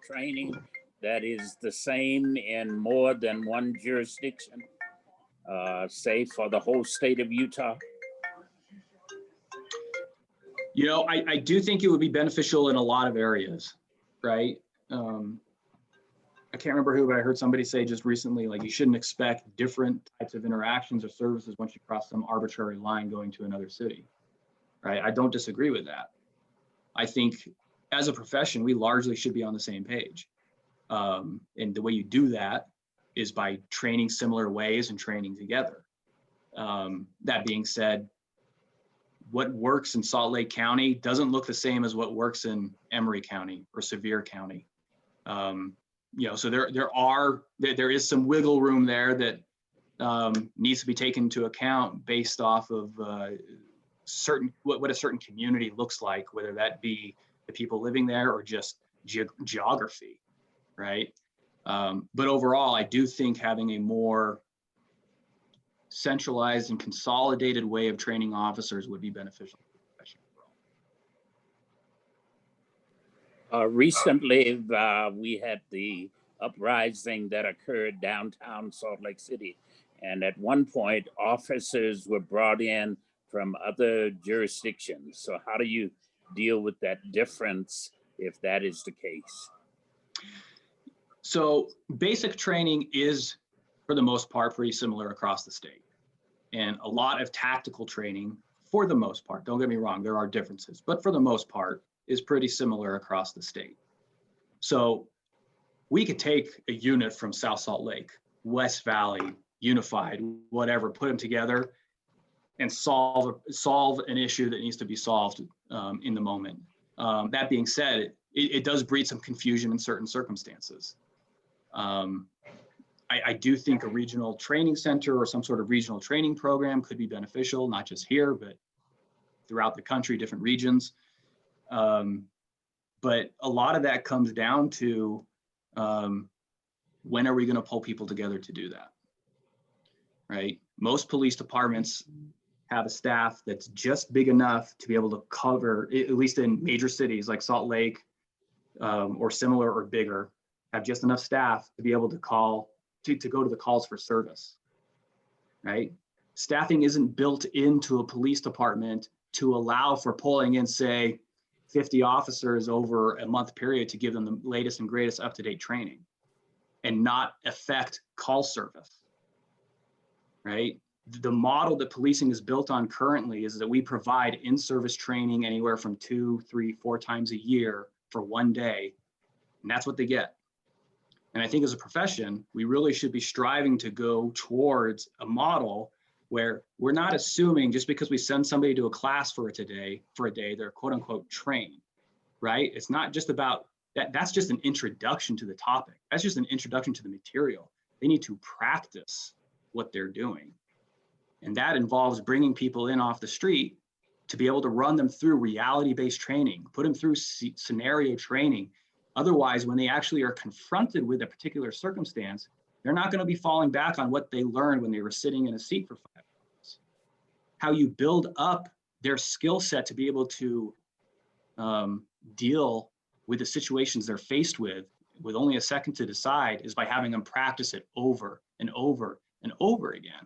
training that is the same in more than one jurisdiction, say for the whole state of Utah? You know, I do think it would be beneficial in a lot of areas, right? I can't remember who, but I heard somebody say just recently, like you shouldn't expect different types of interactions or services once you cross some arbitrary line going to another city, right? I don't disagree with that. I think as a profession, we largely should be on the same page. And the way you do that is by training similar ways and training together. That being said, what works in Salt Lake County doesn't look the same as what works in Emery County or Sevier County. You know, so there is some wiggle room there that needs to be taken into account based off of what a certain community looks like, whether that be the people living there or just geography, right? But overall, I do think having a more centralized and consolidated way of training officers would be beneficial for the profession. Recently, we had the uprising that occurred downtown Salt Lake City. And at one point, officers were brought in from other jurisdictions. So how do you deal with that difference if that is the case? So basic training is, for the most part, pretty similar across the state. And a lot of tactical training, for the most part, don't get me wrong, there are differences, but for the most part, is pretty similar across the state. So we could take a unit from South Salt Lake, West Valley, Unified, whatever, put them together and solve an issue that needs to be solved in the moment. That being said, it does breed some confusion in certain circumstances. I do think a regional training center or some sort of regional training program could be beneficial, not just here, but throughout the country, different regions. But a lot of that comes down to when are we going to pull people together to do that, right? Most police departments have a staff that's just big enough to be able to cover, at least in major cities like Salt Lake or similar or bigger, have just enough staff to be able to to go to the calls for service, right? Staffing isn't built into a police department to allow for pulling in, say, 50 officers over a month period to give them the latest and greatest up-to-date training and not affect call service, right? the model that policing is built on currently is that we provide in-service training anywhere from 2, 3, 4 times a year for 1 day, and that's what they get. And I think as a profession, we really should be striving to go towards a model where we're not assuming just because we send somebody to a class for a day, they're quote unquote trained, right? It's not just about that. That's just an introduction to the topic. That's just an introduction to the material. They need to practice what they're doing. And that involves bringing people in off the street to be able to run them through reality-based training, put them through scenario training. Otherwise, when they actually are confronted with a particular circumstance, they're not going to be falling back on what they learned when they were sitting in a seat for 5 hours. How you build up their skill set to be able to deal with the situations they're faced with only a second to decide is by having them practice it over and over and over again.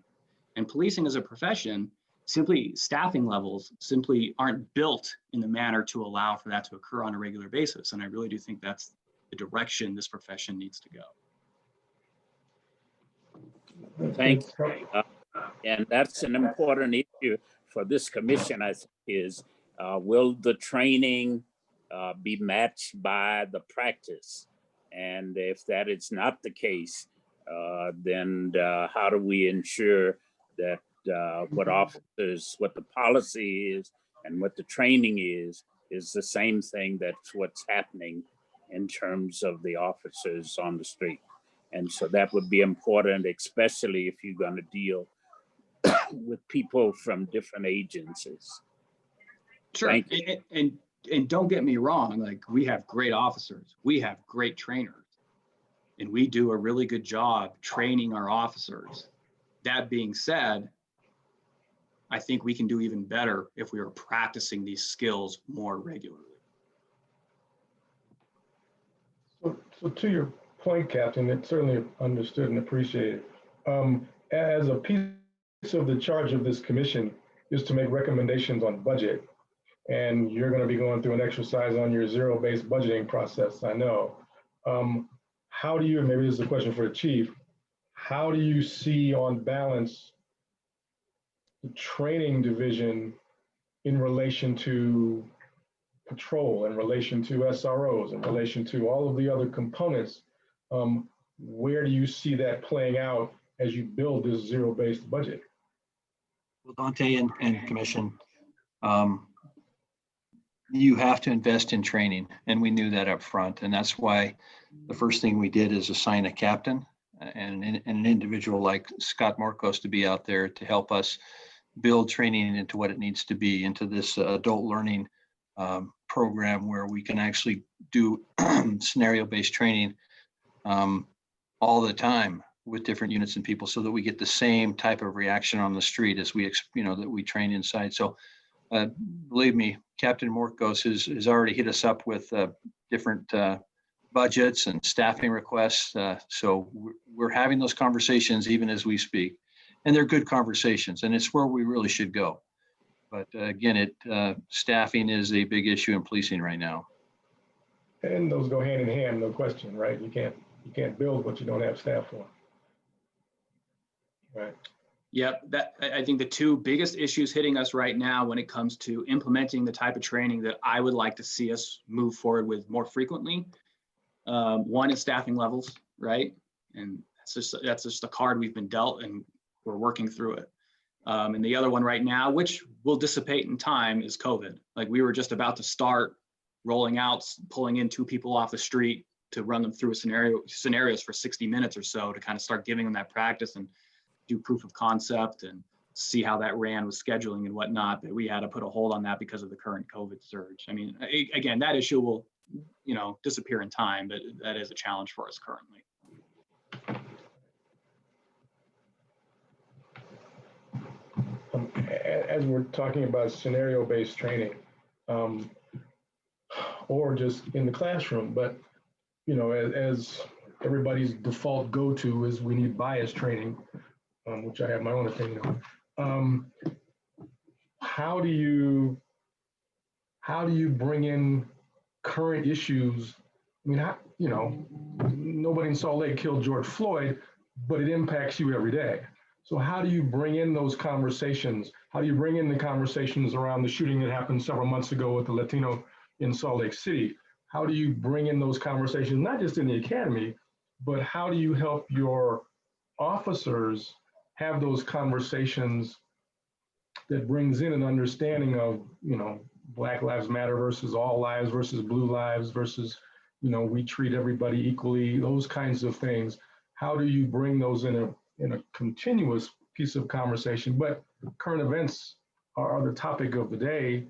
And policing as a profession, staffing levels simply aren't built in the manner to allow for that to occur on a regular basis. And I really do think that's the direction this profession needs to go. Thank you. And that's an important issue for this commission, I think, is will the training be matched by the practice? And if that is not the case, then how do we ensure that what the policy is and what the training is the same thing that's what's happening in terms of the officers on the street? And so that would be important, especially if you're going to deal with people from different agencies. Sure. And don't get me wrong, like, we have great officers, we have great trainers, and we do a really good job training our officers. That being said, I think we can do even better if we are practicing these skills more regularly. So to your point, Captain, it's certainly understood and appreciated. As a piece of the charge of this commission is to make recommendations on budget. And you're going to be going through an exercise on your zero-based budgeting process, I know. How do you, maybe this is a question for the chief, how do you see on balance the training division in relation to patrol, in relation to SROs, in relation to all of the other components? Where do you see that playing out as you build this zero-based budget? Well, Dante and Commission, you have to invest in training, and we knew that up front. And that's why the first thing we did is assign a captain and an individual like Scott Morcos to be out there to help us build training into what it needs to be, into this adult learning program where we can actually do scenario-based training all the time with different units and people, so that we get the same type of reaction on the street as we, that we train inside. So believe me, Captain Morcos has already hit us up with different budgets and staffing requests. So we're having those conversations even as we speak, and they're good conversations, and it's where we really should go. But again, staffing is a big issue in policing right now. And those go hand in hand, no question, right? You can't build what you don't have staff for. Right. Yep, I think the two biggest issues hitting us right now when it comes to implementing the type of training that I would like to see us move forward with more frequently. One is staffing levels, right? And that's just the card we've been dealt, and we're working through it. And the other one right now, which will dissipate in time, is COVID. Like, we were just about to start rolling out, pulling in 2 people off the street to run them through scenarios for 60 minutes or so to kind of start giving them that practice and do proof of concept and see how that ran with scheduling and whatnot. But we had to put a hold on that because of the current COVID surge. I mean, again, that issue will, disappear in time, but that is a challenge for us currently. As we're talking about scenario-based training, or just in the classroom, but as everybody's default go-to is we need bias training, which I have my own opinion on. How do you bring in current issues? I mean, nobody in Salt Lake killed George Floyd, but it impacts you every day. So how do you bring in those conversations? How do you bring in the conversations around the shooting that happened several months ago with the Latino in Salt Lake City? How do you bring in those conversations, not just in the academy, but how do you help your officers have those conversations that brings in an understanding of, Black Lives Matter versus all lives versus blue lives versus, we treat everybody equally, those kinds of things. How do you bring those in a continuous piece of conversation? But current events are the topic of the day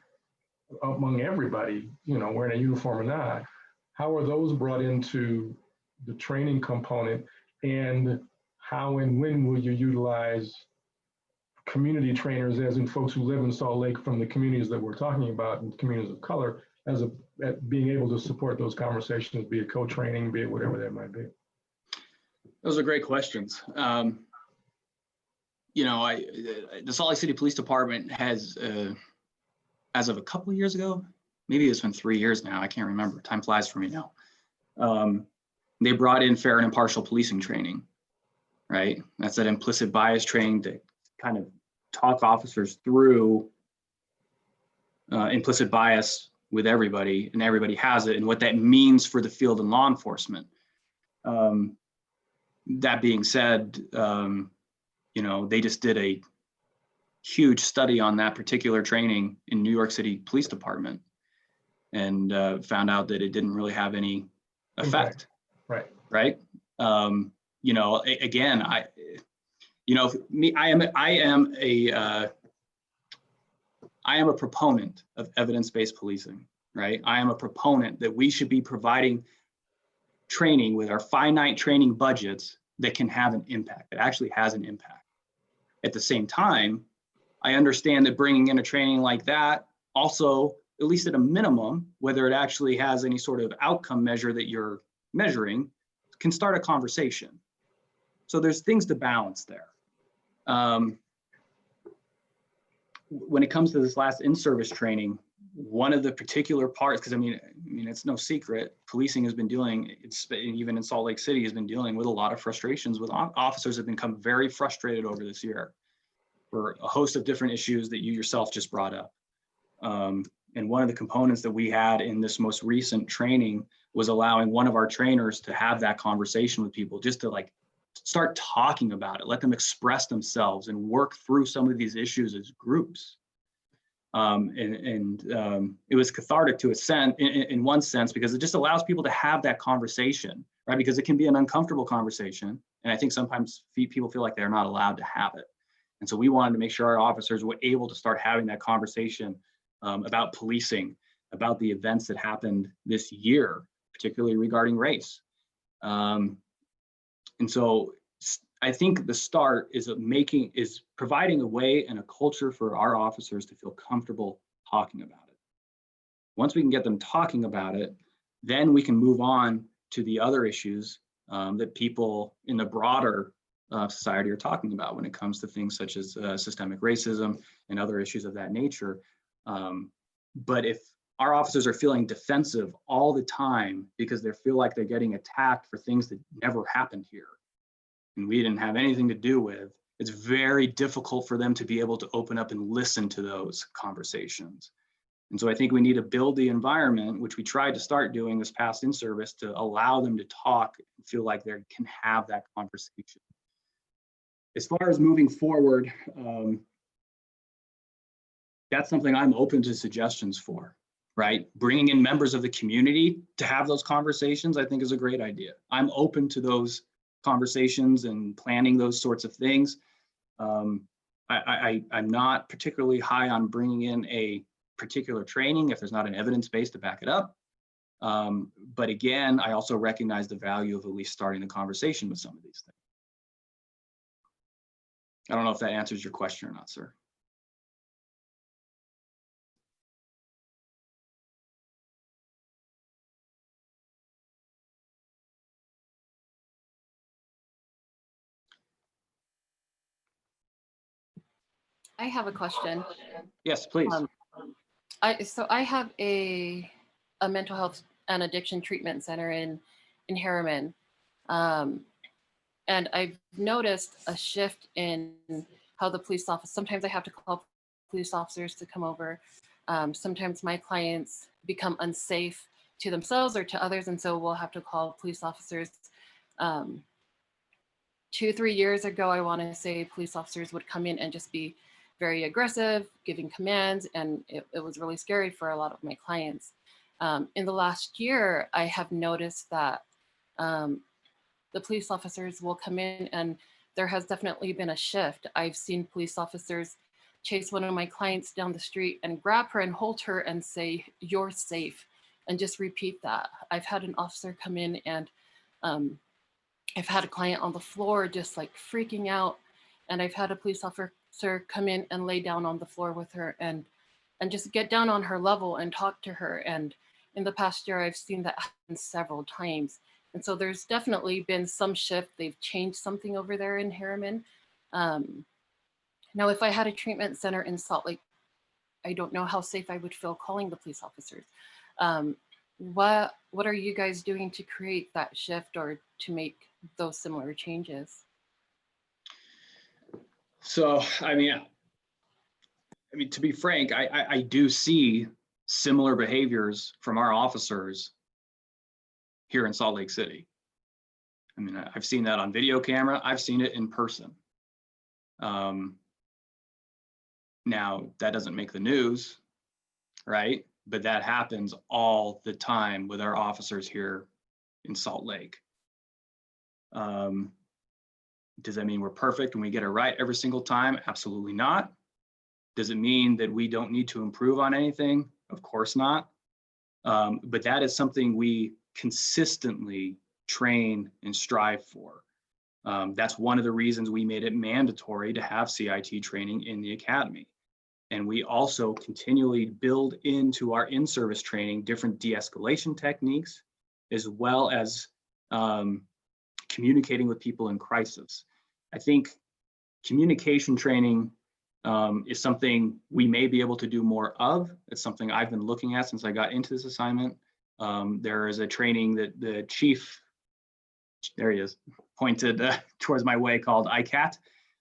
among everybody, wearing a uniform or not. How are those brought into the training component, and how and when will you utilize community trainers, as in folks who live in Salt Lake from the communities that we're talking about and communities of color, at being able to support those conversations, be it co-training, be it whatever that might be? Those are great questions. The Salt Lake City Police Department has, as of a couple of years ago, maybe it's been 3 years now, I can't remember, time flies for me now. They brought in fair and impartial policing training, right? That's that implicit bias training to kind of talk officers through implicit bias with everybody, and everybody has it, and what that means for the field and law enforcement. That being said, they just did a huge study on that particular training in New York City Police Department, and found out that it didn't really have any effect. Right. Right. Again, I am a proponent of evidence-based policing, right? I am a proponent that we should be providing training with our finite training budgets that can have an impact, that actually has an impact. At the same time, I understand that bringing in a training like that also, at least at a minimum, whether it actually has any sort of outcome measure that you're measuring, can start a conversation. So there's things to balance there. When it comes to this last in-service training, one of the particular parts, because I mean, it's no secret, policing has been dealing, even in Salt Lake City, has been dealing with a lot of frustrations with officers have become very frustrated over this year for a host of different issues that you yourself just brought up. And one of the components that we had in this most recent training was allowing one of our trainers to have that conversation with people, just to start talking about it, let them express themselves and work through some of these issues as groups. It was cathartic to a sense, in one sense, because it just allows people to have that conversation, right? Because it can be an uncomfortable conversation. And I think sometimes people feel like they're not allowed to have it. And so we wanted to make sure our officers were able to start having that conversation about policing, about the events that happened this year, particularly regarding race. And so I think the start is providing a way and a culture for our officers to feel comfortable talking about it. Once we can get them talking about it, then we can move on to the other issues that people in the broader society are talking about when it comes to things such as systemic racism and other issues of that nature. But if our officers are feeling defensive all the time because they feel like they're getting attacked for things that never happened here and we didn't have anything to do with, it's very difficult for them to be able to open up and listen to those conversations. And so I think we need to build the environment, which we tried to start doing this past in service, to allow them to talk and feel like they can have that conversation. As far as moving forward, that's something I'm open to suggestions for, right? Bringing in members of the community to have those conversations, I think, is a great idea. I'm open to those conversations and planning those sorts of things. I'm not particularly high on bringing in a particular training if there's not an evidence base to back it up. But again, I also recognize the value of at least starting the conversation with some of these things. I don't know if that answers your question or not, sir. I have a question. Yes, please. I have a mental health and addiction treatment center in Harriman. And I've noticed a shift in how the police office, sometimes I have to call police officers to come over. Sometimes my clients become unsafe to themselves or to others, and so we'll have to call police officers. 2-3 years ago, I want to say police officers would come in and just be very aggressive, giving commands, and it was really scary for a lot of my clients. In the last year, I have noticed that the police officers will come in, and there has definitely been a shift. I've seen police officers chase one of my clients down the street and grab her and hold her and say, "You're safe," and just repeat that. I've had an officer come in and I've had a client on the floor just like freaking out, and I've had a police officer come in and lay down on the floor with her and just get down on her level and talk to her. And in the past year, I've seen that happen several times. And so there's definitely been some shift. They've changed something over there in Harriman. Now, if I had a treatment center in Salt Lake, I don't know how safe I would feel calling the police officers. What are you guys doing to create that shift or to make those similar changes? So, I mean, to be frank, I do see similar behaviors from our officers here in Salt Lake City. I mean, I've seen that on video camera. I've seen it in person. Now, that doesn't make the news, right? But that happens all the time with our officers here in Salt Lake. Does that mean we're perfect and we get it right every single time? Absolutely not. Does it mean that we don't need to improve on anything? Of course not. But that is something we consistently train and strive for. That's one of the reasons we made it mandatory to have CIT training in the academy. And we also continually build into our in-service training different de-escalation techniques, as well as communicating with people in crisis. I think communication training is something we may be able to do more of. It's something I've been looking at since I got into this assignment. There is a training that the chief, there he is, pointed towards my way, called ICAT,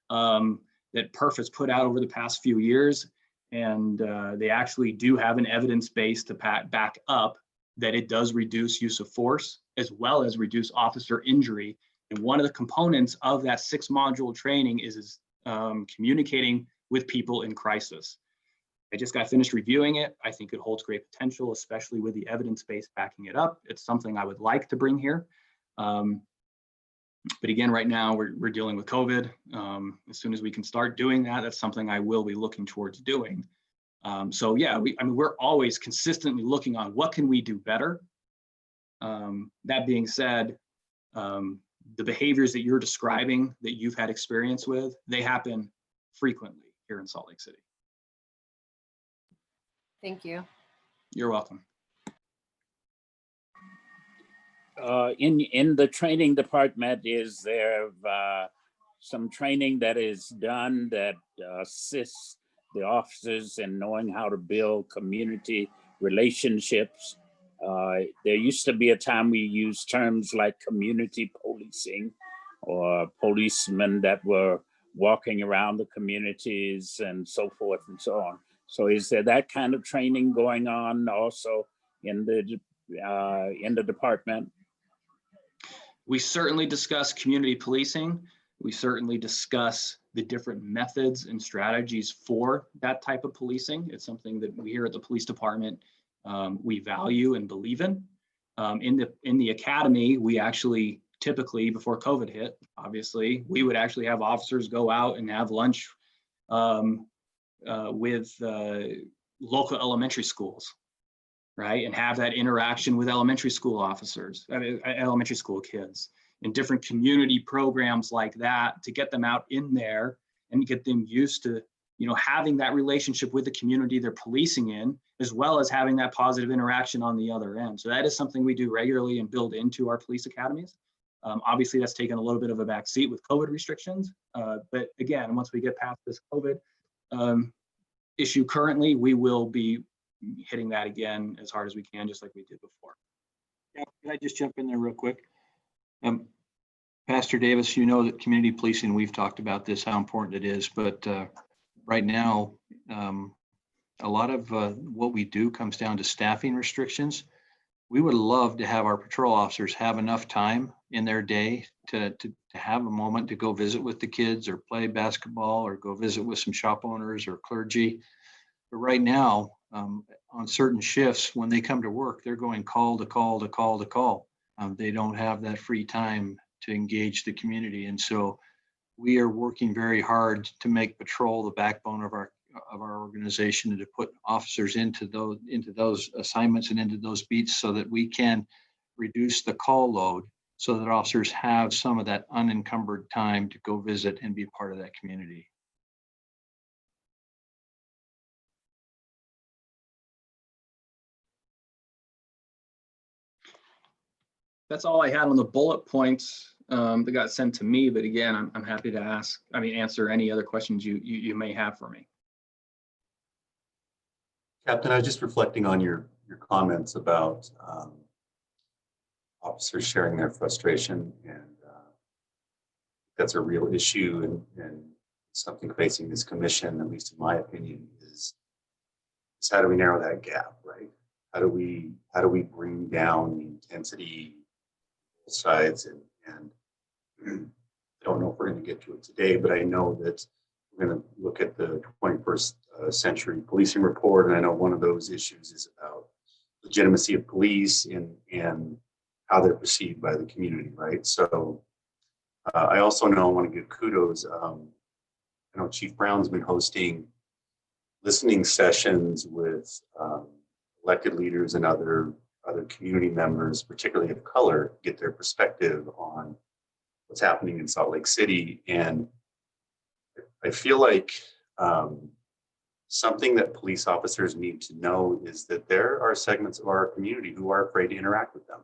that Perf has put out over the past few years. And they actually do have an evidence base to back up that it does reduce use of force as well as reduce officer injury. And one of the components of that 6-module training is communicating with people in crisis. I just got finished reviewing it. I think it holds great potential, especially with the evidence base backing it up. It's something I would like to bring here. But again, right now we're dealing with COVID. As soon as we can start doing that, that's something I will be looking towards doing. So yeah, we're always consistently looking on what can we do better. That being said, the behaviors that you're describing that you've had experience with, they happen frequently here in Salt Lake City. Thank you. You're welcome. In the training department, is there some training that is done that assists the officers in knowing how to build community relationships? There used to be a time we used terms like community policing, or policemen that were walking around the communities and so forth and so on. So is there that kind of training going on also in the department? We certainly discuss community policing. We certainly discuss the different methods and strategies for that type of policing. It's something that we here at the police department, we value and believe in. In the academy, we actually typically, before COVID hit, obviously, we would actually have officers go out and have lunch with local elementary schools, right? And have that interaction with elementary school officers, elementary school kids, and different community programs like that to get them out in there and get them used to, having that relationship with the community they're policing in, as well as having that positive interaction on the other end. So that is something we do regularly and build into our police academies. Obviously, that's taken a little bit of a back seat with COVID restrictions. But again, once we get past this COVID issue currently, we will be hitting that again as hard as we can, just like we did before. Yeah, can I just jump in there real quick? Pastor Davis, you know that community policing, we've talked about this, how important it is, but right now, a lot of what we do comes down to staffing restrictions. We would love to have our patrol officers have enough time in their day to have a moment to go visit with the kids or play basketball or go visit with some shop owners or clergy. But right now, on certain shifts, when they come to work, they're going call to call to call to call. They don't have that free time to engage the community. And so we are working very hard to make patrol the backbone of our organization and to put officers into those assignments and into those beats so that we can reduce the call load so that officers have some of that unencumbered time to go visit and be a part of that community. That's all I had on the bullet points that got sent to me. But again, I'm happy to answer any other questions you may have for me. Captain, I was just reflecting on your comments about officers sharing their frustration, and that's a real issue and something facing this commission, at least in my opinion, is how do we narrow that gap, right? How do we bring down the intensity on both sides? And I don't know if we're going to get to it today, but I know that we're going to look at the 21st century policing report, and I know one of those issues is about legitimacy of police and how they're perceived by the community, right? So I also know I want to give kudos. I know Chief Brown's been hosting listening sessions with elected leaders and other community members, particularly of color, get their perspective on what's happening in Salt Lake City. And I feel like something that police officers need to know is that there are segments of our community who are afraid to interact with them.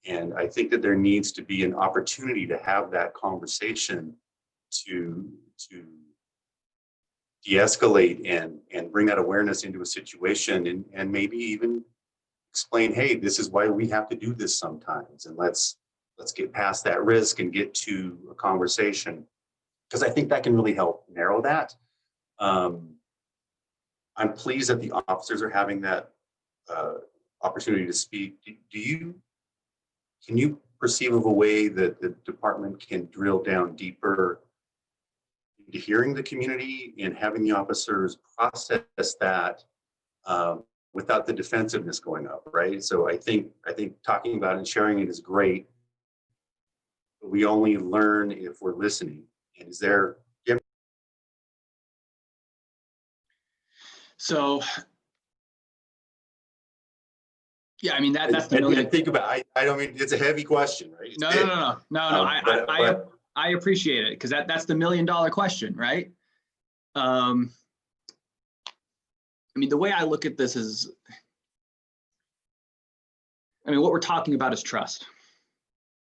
And I think that there needs to be an opportunity to have that conversation to de-escalate and bring that awareness into a situation and maybe even explain, hey, this is why we have to do this sometimes. And let's get past that risk and get to a conversation. Because I think that can really help narrow that. I'm pleased that the officers are having that opportunity to speak. Can you perceive of a way that the department can drill down deeper into hearing the community and having the officers process that without the defensiveness going up, right? So I think talking about it and sharing it is great, but we only learn if we're listening. And is there? So, yeah, I mean that's the million. Think about it. I don't mean it's a heavy question, right? No. I appreciate it because that's the $1 million question, right? I mean, the way I look at this is, I mean, what we're talking about is trust,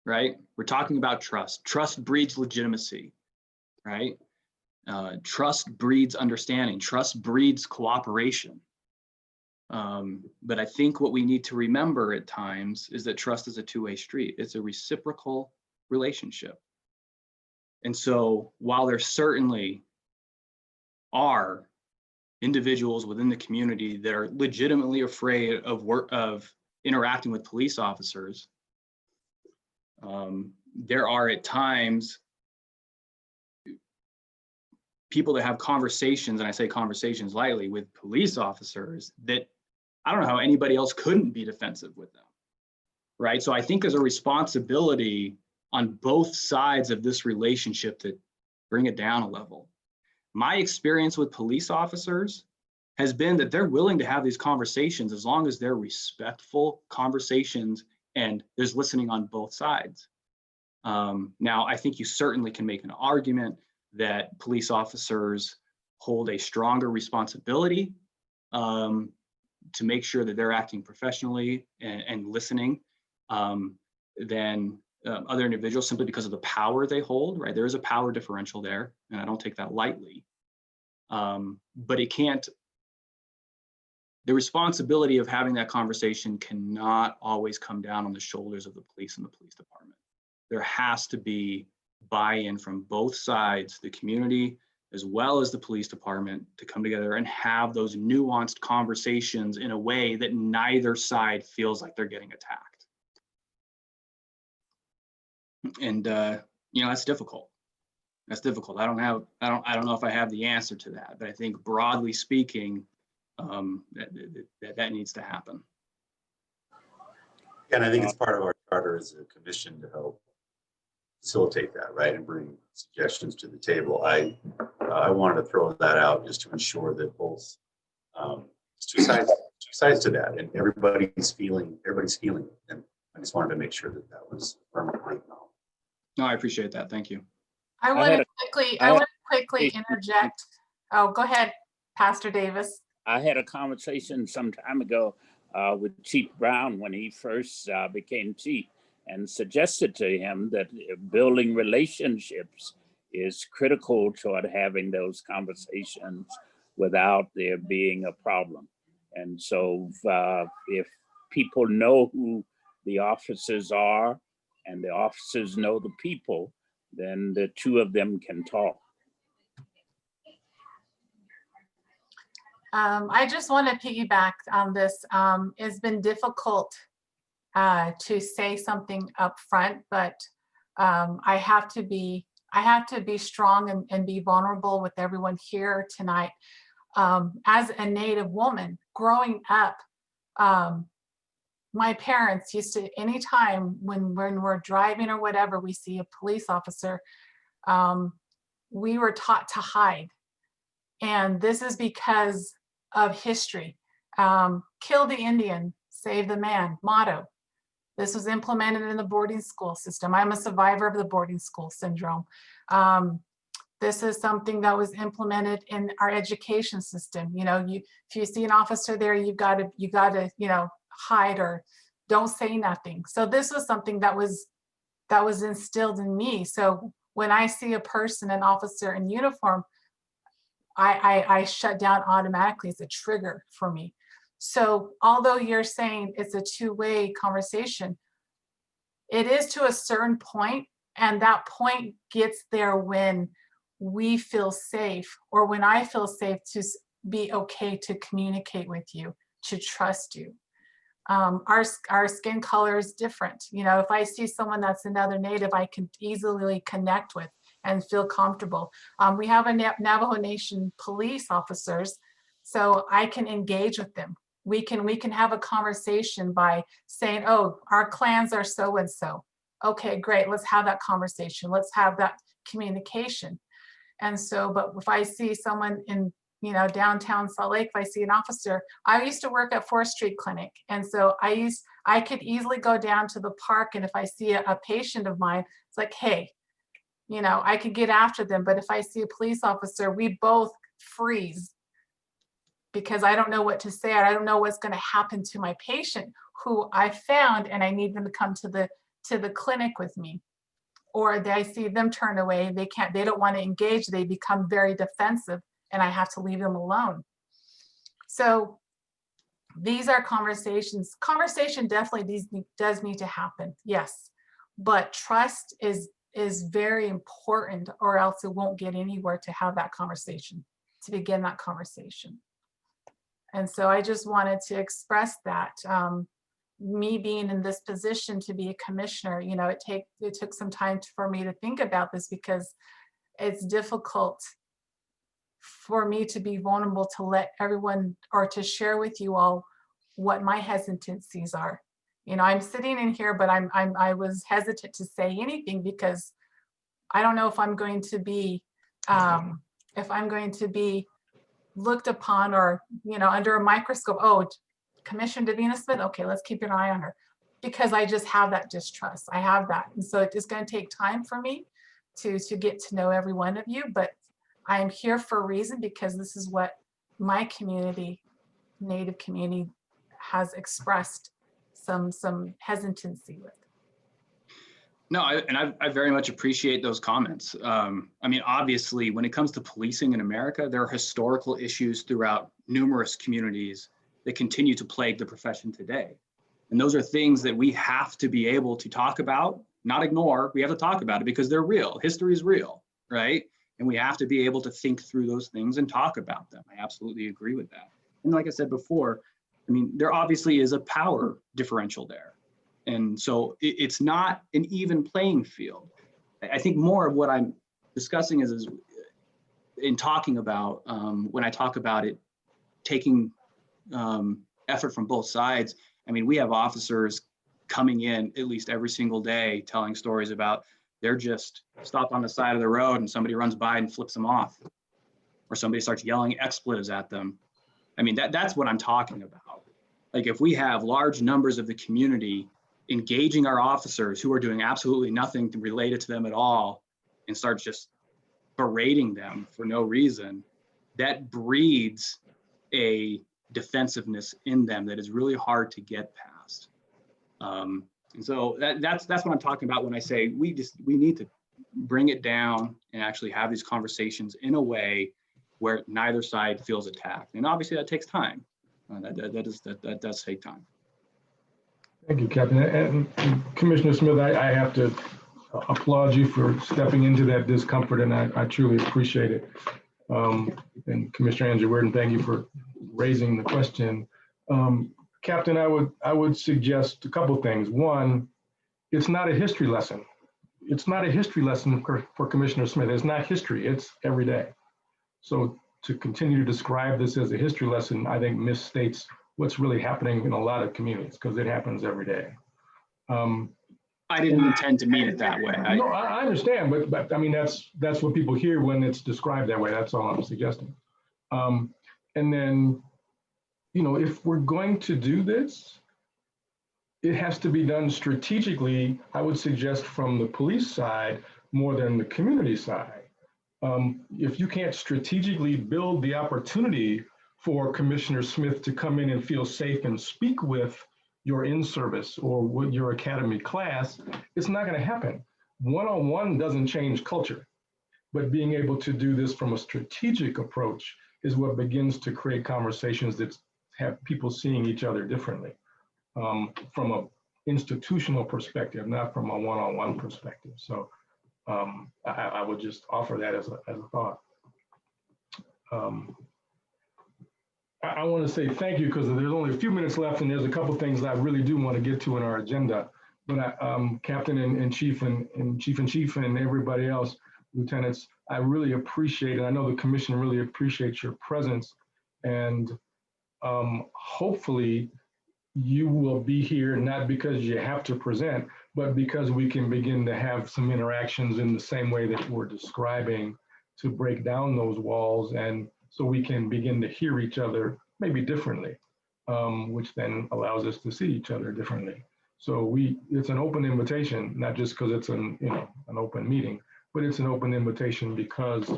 right? We're talking about trust. Trust breeds legitimacy, right? Trust breeds understanding. Trust breeds cooperation. But I think what we need to remember at times is that trust is a two-way street. It's a reciprocal relationship. And so while there certainly are individuals within the community that are legitimately afraid of interacting with police officers, there are at times people that have conversations, and I say conversations lightly, with police officers that I don't know how anybody else couldn't be defensive with them, right? So I think there's a responsibility on both sides of this relationship to bring it down a level. My experience with police officers has been that they're willing to have these conversations as long as they're respectful conversations and there's listening on both sides. Now, I think you certainly can make an argument that police officers hold a stronger responsibility to make sure that they're acting professionally and listening than other individuals simply because of the power they hold, right? There is a power differential there, and I don't take that lightly. But it can't, the responsibility of having that conversation cannot always come down on the shoulders of the police and the police department. there has to be buy-in from both sides, the community as well as the police department, to come together and have those nuanced conversations in a way that neither side feels like they're getting attacked. And that's difficult. That's difficult. I don't know if I have the answer to that, but I think broadly speaking, that needs to happen. And I think it's part of our charter as a commission to help facilitate that, right, and bring suggestions to the table. I wanted to throw that out just to ensure that both there's two sides to that, and everybody's feeling it. And I just wanted to make sure that was permanently acknowledged. No, I appreciate that. Thank you. I want to quickly interject. Oh, go ahead, Pastor Davis. I had a conversation some time ago with Chief Brown when he first became chief, and suggested to him that building relationships is critical toward having those conversations without there being a problem. And so if people know who the officers are and the officers know the people, then the two of them can talk. I just want to piggyback on this. It's been difficult to say something up front, but I have to be strong and be vulnerable with everyone here tonight. As a Native woman growing up, my parents used to, anytime when we're driving or whatever, we see a police officer, we were taught to hide. And this is because of history. Kill the Indian, save the man motto. This was implemented in the boarding school system. I'm a survivor of the boarding school syndrome. This is something that was implemented in our education system. If you see an officer there, you gotta, hide or don't say nothing. So this was something that was instilled in me. So when I see a person, an officer in uniform, I shut down automatically. It's a trigger for me. So although you're saying it's a two-way conversation, it is to a certain point, and that point gets there when we feel safe, or when I feel safe to be okay to communicate with you, to trust you. Our skin color is different. If I see someone that's another Native, I can easily connect with and feel comfortable. We have a Navajo Nation police officers, so I can engage with them. We can have a conversation by saying, oh, our clans are so and so. Okay, great, let's have that conversation. Let's have that communication. And so, but if I see someone in downtown Salt Lake, if I see an officer, I used to work at 4th Street Clinic. And so I could easily go down to the park, and if I see a patient of mine, it's like, hey, I could get after them. But if I see a police officer, we both freeze, because I don't know what to say. I don't know what's going to happen to my patient who I found, and I need them to come to the clinic with me. Or I see them turn away. They don't want to engage. They become very defensive, and I have to leave them alone. So these are conversations. Conversation definitely does need to happen, yes. But trust is very important, or else it won't get anywhere to have that conversation, to begin that conversation. And so I just wanted to express that. Me being in this position to be a commissioner, it took some time for me to think about this, because it's difficult for me to be vulnerable, to let everyone, or to share with you all what my hesitancies are. I'm sitting in here, but I was hesitant to say anything, because I don't know if I'm going to be looked upon, or under a microscope. Oh, Commissioner Davina Smith, okay, let's keep an eye on her, because I just have that distrust. I have that, and so it's going to take time for me to get to know every one of you. But I am here for a reason, because this is what my community, Native community, has expressed some hesitancy with. No, I very much appreciate those comments. Obviously, when it comes to policing in America, there are historical issues throughout numerous communities that continue to plague the profession today. And those are things that we have to be able to talk about not ignore. We have to talk about it because they're real. History is real, right? And we have to be able to think through those things and talk about them. I absolutely agree with that. And like I said before, I mean, there obviously is a power differential there. And so it's not an even playing field. I think more of what I'm discussing is in talking about, when I talk about it, taking effort from both sides. I mean, we have officers coming in at least every single day telling stories about they're just stopped on the side of the road and somebody runs by and flips them off, or somebody starts yelling expletives at them. I mean, that's what I'm talking about. Like, if we have large numbers of the community engaging our officers who are doing absolutely nothing related to them at all and start just berating them for no reason, that breeds a defensiveness in them that is really hard to get past. And so that's what I'm talking about when I say we need to bring it down and actually have these conversations in a way where neither side feels attacked. And obviously that takes time. That does take time. Thank you, Captain. And Commissioner Smith, I have to applaud you for stepping into that discomfort, and I truly appreciate it. And Commissioner Andrew Worden, thank you for raising the question. Captain, I would suggest a couple things. One, it's not a history lesson. It's not a history lesson for Commissioner Smith. It's not history, it's every day. So to continue to describe this as a history lesson, I think misstates what's really happening in a lot of communities, because it happens every day. I didn't intend to mean it that way. No, I understand, but I mean, that's what people hear when it's described that way. That's all I'm suggesting. And then, you know, if we're going to do this, it has to be done strategically, I would suggest, from the police side more than the community side. If you can't strategically build the opportunity for Commissioner Smith to come in and feel safe and speak with your in-service or with your academy class, it's not going to happen. One-on-one doesn't change culture, but being able to do this from a strategic approach is what begins to create conversations that have people seeing each other differently, from an institutional perspective, not from a one-on-one perspective. So I would just offer that as a thought. I want to say thank you, because there's only a few minutes left, and there's a couple things I really do want to get to in our agenda. But Captain and Chief and everybody else, lieutenants, I really appreciate it. I know the commission really appreciates your presence, and hopefully you will be here not because you have to present, but because we can begin to have some interactions in the same way that we're describing, to break down those walls, and so we can begin to hear each other maybe differently, which then allows us to see each other differently. So it's an open invitation, not just because it's an open meeting, but it's an open invitation because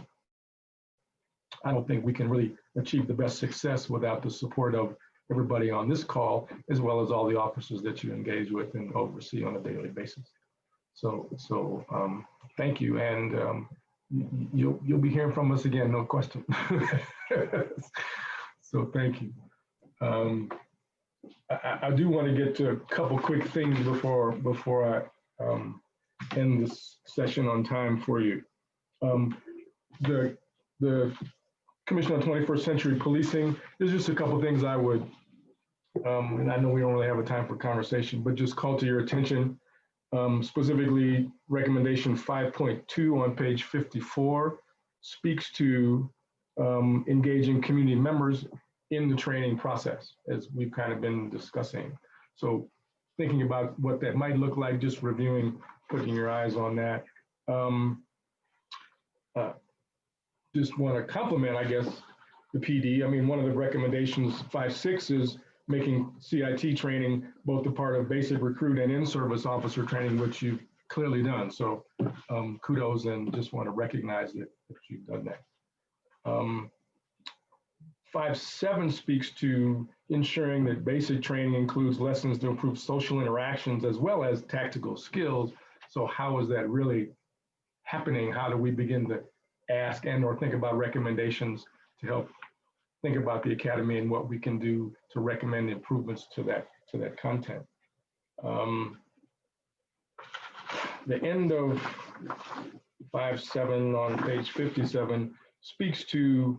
I don't think we can really achieve the best success without the support of everybody on this call, as well as all the officers that you engage with and oversee on a daily basis. So thank you, and you'll be hearing from us again, no question. So thank you. I do want to get to a couple quick things before I end this session on time for you. The Commission on 21st Century Policing, there's just a couple things I would, and I know we don't really have a time for conversation, but just call to your attention. Specifically, recommendation 5.2 on page 54 speaks to engaging community members in the training process, as we've kind of been discussing. So thinking about what that might look like, just reviewing, putting your eyes on that. Just want to compliment, I guess, the PD. I mean, one of the recommendations, 5.6, is making CIT training both a part of basic recruit and in-service officer training, which you've clearly done. So kudos, and just want to recognize that you've done that. 5.7 speaks to ensuring that basic training includes lessons to improve social interactions as well as tactical skills. So how is that really happening? How do we begin to ask and or think about recommendations to help think about the academy and what we can do to recommend improvements to that content? the end of 5.7 on page 57 speaks to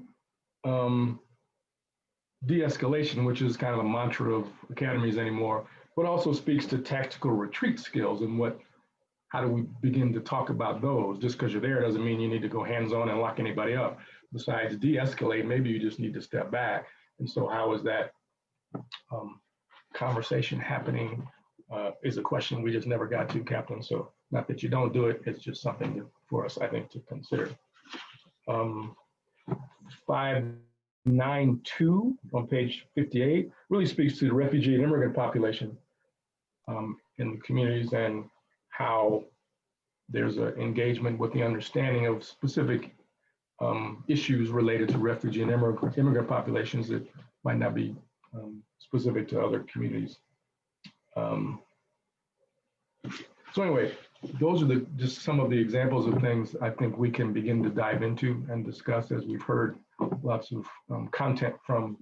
de-escalation, which is kind of a mantra of academies anymore, but also speaks to tactical retreat skills and how do we begin to talk about those? Just because you're there doesn't mean you need to go hands-on and lock anybody up. Besides de-escalate, maybe you just need to step back. And so how is that conversation happening is a question we just never got to, Captain. So not that you don't do it, it's just something for us, I think, to consider. 592 on page 58 really speaks to the refugee and immigrant population in the communities and how there's an engagement with the understanding of specific issues related to refugee and immigrant populations that might not be specific to other communities. So anyway, those are just some of the examples of things I think we can begin to dive into and discuss, as we've heard lots of content from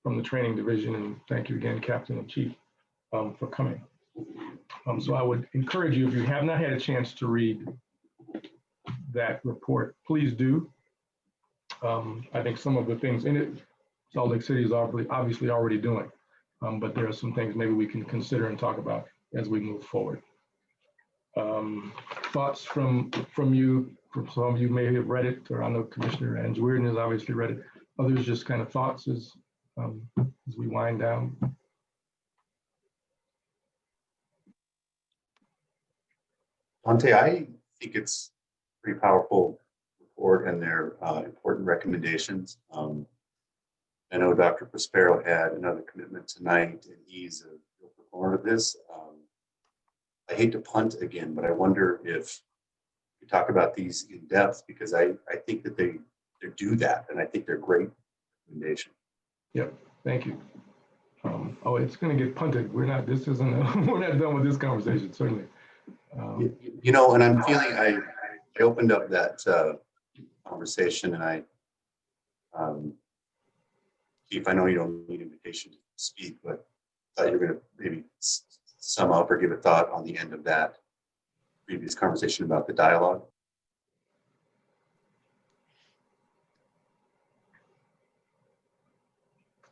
the training division. And thank you again, Captain and Chief, for coming. So I would encourage you, if you have not had a chance to read that report, please do. I think some of the things in it, Salt Lake City is obviously already doing, but there are some things maybe we can consider and talk about as we move forward. Thoughts from you, some of you may have read it, or I know Commissioner Anjurin has obviously read it. Others just kind of thoughts as we wind down. Dante, I think it's a pretty powerful report and their important recommendations. I know Dr. Prospero had another commitment tonight, and he's a real proponent of this. I hate to punt again, but I wonder if we talk about these in depth, because I think that they do that, and I think they're great recommendations. Yep, thank you. Oh, it's going to get punted. We're not done with this conversation, certainly. You know, and I'm feeling, I opened up that conversation, and Chief, I know you don't need invitation to speak, but I thought you were going to maybe sum up or give a thought on the end of that previous conversation about the dialogue.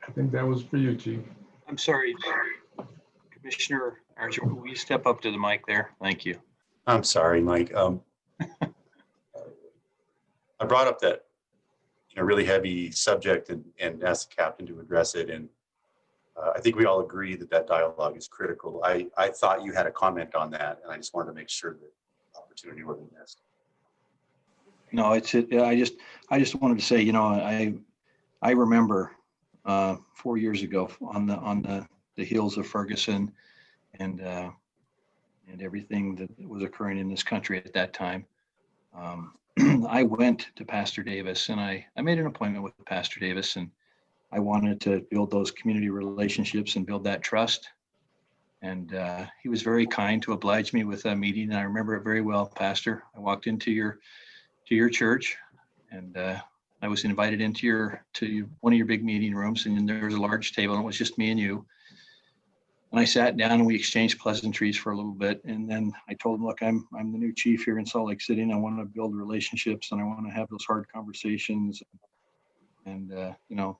I think that was for you, Chief. I'm sorry, Commissioner Archer, will you step up to the mic there? Thank you. I'm sorry, Mike. I brought up that really heavy subject and asked the captain to address it. And I think we all agree that that dialogue is critical. I thought you had a comment on that, and I just wanted to make sure that opportunity wasn't missed. No, I just wanted to say, you know, I remember 4 years ago on the heels of Ferguson and everything that was occurring in this country at that time. I went to Pastor Davis, and I made an appointment with Pastor Davis, and I wanted to build those community relationships and build that trust. And he was very kind to oblige me with a meeting. And I remember it very well, Pastor. I walked into your church, and I was invited into one of your big meeting rooms, and there was a large table, and it was just me and you. And I sat down, and we exchanged pleasantries for a little bit. And then I told him, look, I'm the new chief here in Salt Lake City, and I want to build relationships, and I want to have those hard conversations. And you know,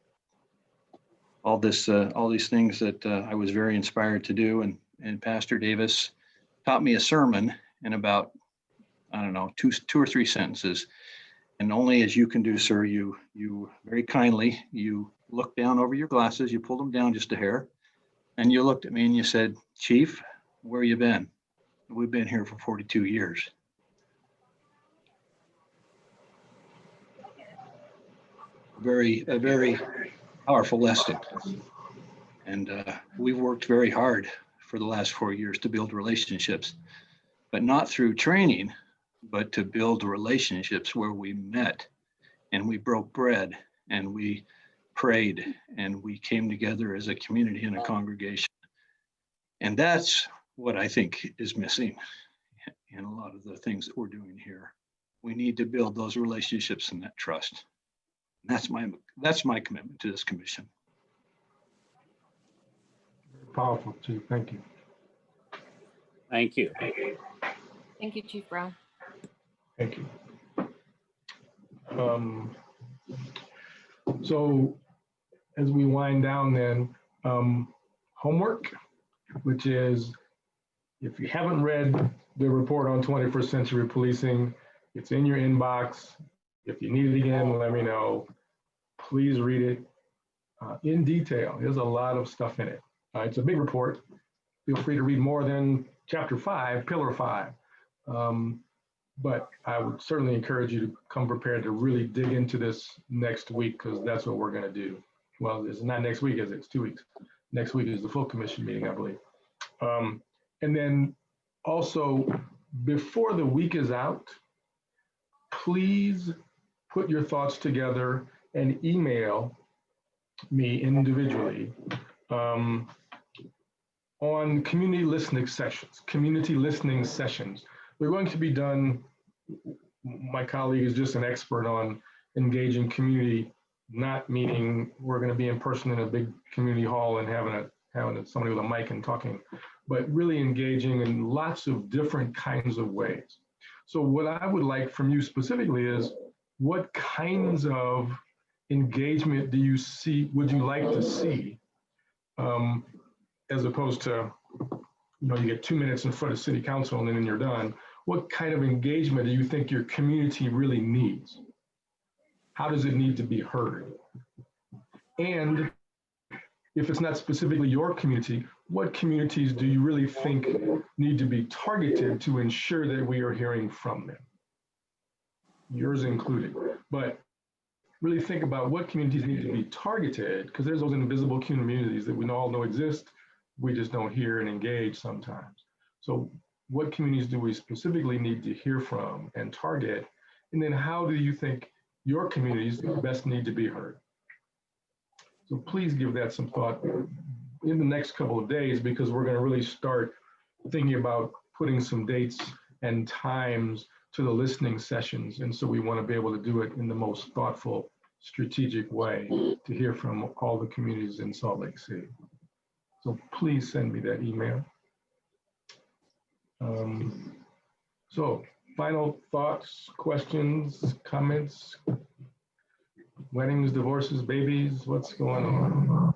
all these things that I was very inspired to do. And Pastor Davis taught me a sermon in about, I don't know, two or three sentences. And only as you can do, sir, you very kindly, you looked down over your glasses, you pulled them down just a hair, and you looked at me and you said, Chief, where you been? We've been here for 42 years. A very powerful lesson. And we've worked very hard for the last 4 years to build relationships, but not through training, but to build relationships where we met and we broke bread and we prayed and we came together as a community and a congregation. And that's what I think is missing in a lot of the things that we're doing here. We need to build those relationships and that trust. That's my commitment to this commission. Powerful, Chief. Thank you. Thank you. Thank you, Chief Brown. Thank you. So as we wind down then, homework, which is, if you haven't read the report on 21st century policing, it's in your inbox. If you need it again, let me know. Please read it in detail. There's a lot of stuff in it. It's a big report. Feel free to read more than chapter 5, pillar 5. But I would certainly encourage you to come prepared to really dig into this next week, because that's what we're going to do. Well, it's not next week, is it? It's 2 weeks. Next week is the full commission meeting, I believe. And then also, before the week is out, please put your thoughts together and email me individually on community listening sessions. They're going to be done. My colleague is just an expert on engaging community, not meaning we're going to be in person in a big community hall and having somebody with a mic and talking, but really engaging in lots of different kinds of ways. So what I would like from you specifically is, what kinds of engagement would you like to see, as opposed to, you get 2 minutes in front of city council and then you're done. What kind of engagement do you think your community really needs? How does it need to be heard? And if it's not specifically your community, what communities do you really think need to be targeted to ensure that we are hearing from them? Yours included. But really think about what communities need to be targeted, because there's those invisible communities that we all know exist. We just don't hear and engage sometimes. So what communities do we specifically need to hear from and target? And then how do you think your communities best need to be heard? So please give that some thought in the next couple of days, because we're going to really start thinking about putting some dates and times to the listening sessions. And so we want to be able to do it in the most thoughtful, strategic way to hear from all the communities in Salt Lake City. So please send me that email. So final thoughts, questions, comments, weddings, divorces, babies, what's going on?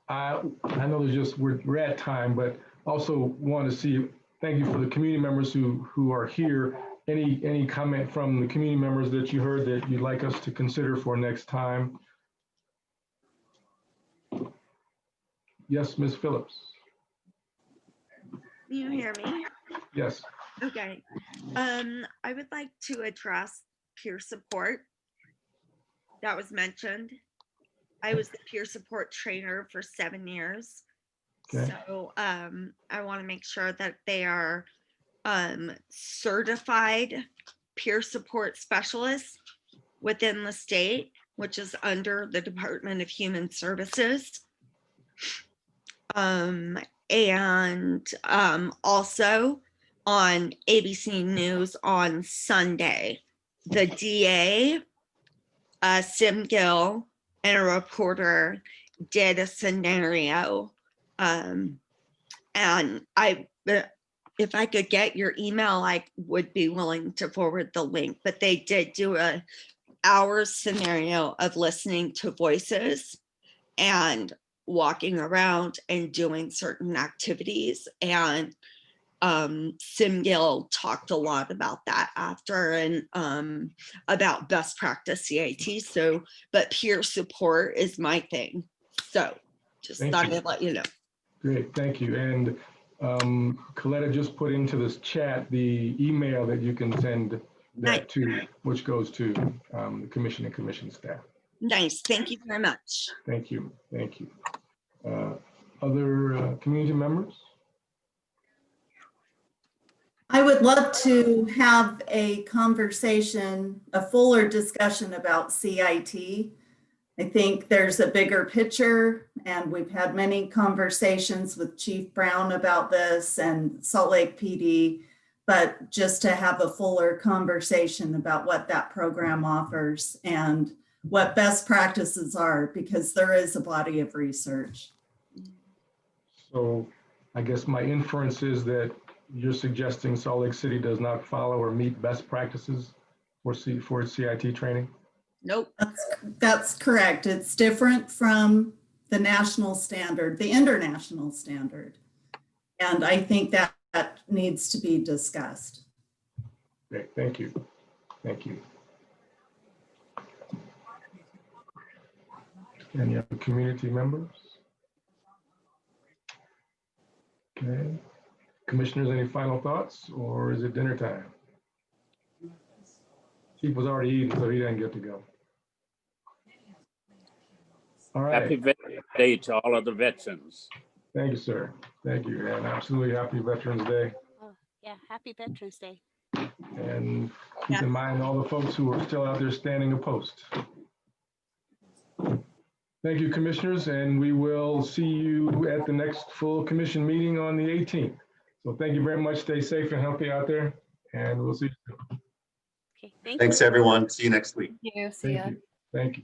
I know we're at time, but also want to see, thank you for the community members who are here. Any comment from the community members that you heard that you'd like us to consider for next time? Yes, Ms. Phillips. Can you hear me? Yes. Okay. I would like to address peer support that was mentioned. I was the peer support trainer for 7 years. Okay. So I want to make sure that they are certified peer support specialists within the state, which is under the Department of Human Services. And also on ABC News on Sunday, the DA, Sim Gill, and a reporter did a scenario. And if I could get your email, I would be willing to forward the link, but they did do a hour scenario of listening to voices and walking around and doing certain activities. And Sim Gill talked a lot about that after, and about best practice CIT. So, but peer support is my thing. So just thought I'd let you know. Great, thank you. And Coletta just put into this chat the email that you can send that to, which goes to the commission and commission staff. Nice, thank you very much. Thank you, thank you. Other community members? I would love to have a conversation, a fuller discussion about CIT. I think there's a bigger picture, and we've had many conversations with Chief Brown about this and Salt Lake PD, but just to have a fuller conversation about what that program offers and what best practices are, because there is a body of research. So I guess my inference is that you're suggesting Salt Lake City does not follow or meet best practices for its CIT training? Nope. That's correct. It's different from the national standard, the international standard. And I think that needs to be discussed. Okay, thank you. Thank you. Any other community members? Okay. Commissioners, any final thoughts, or is it dinner time? Chief was already eating, so he didn't get to go. All Happy right. Veterans Day to all of the veterans. Thank you, sir. Thank you. And absolutely happy Veterans Day. Oh, yeah, happy Veterans Day. And keep in mind all the folks who are still out there standing a post. Thank you, commissioners, and we will see you at the next full commission meeting on the 18th. So thank you very much. Stay safe and healthy out there, and we'll see you soon. Okay, thank Thanks, you. everyone. See you next week. Thank you. See ya. Thank you.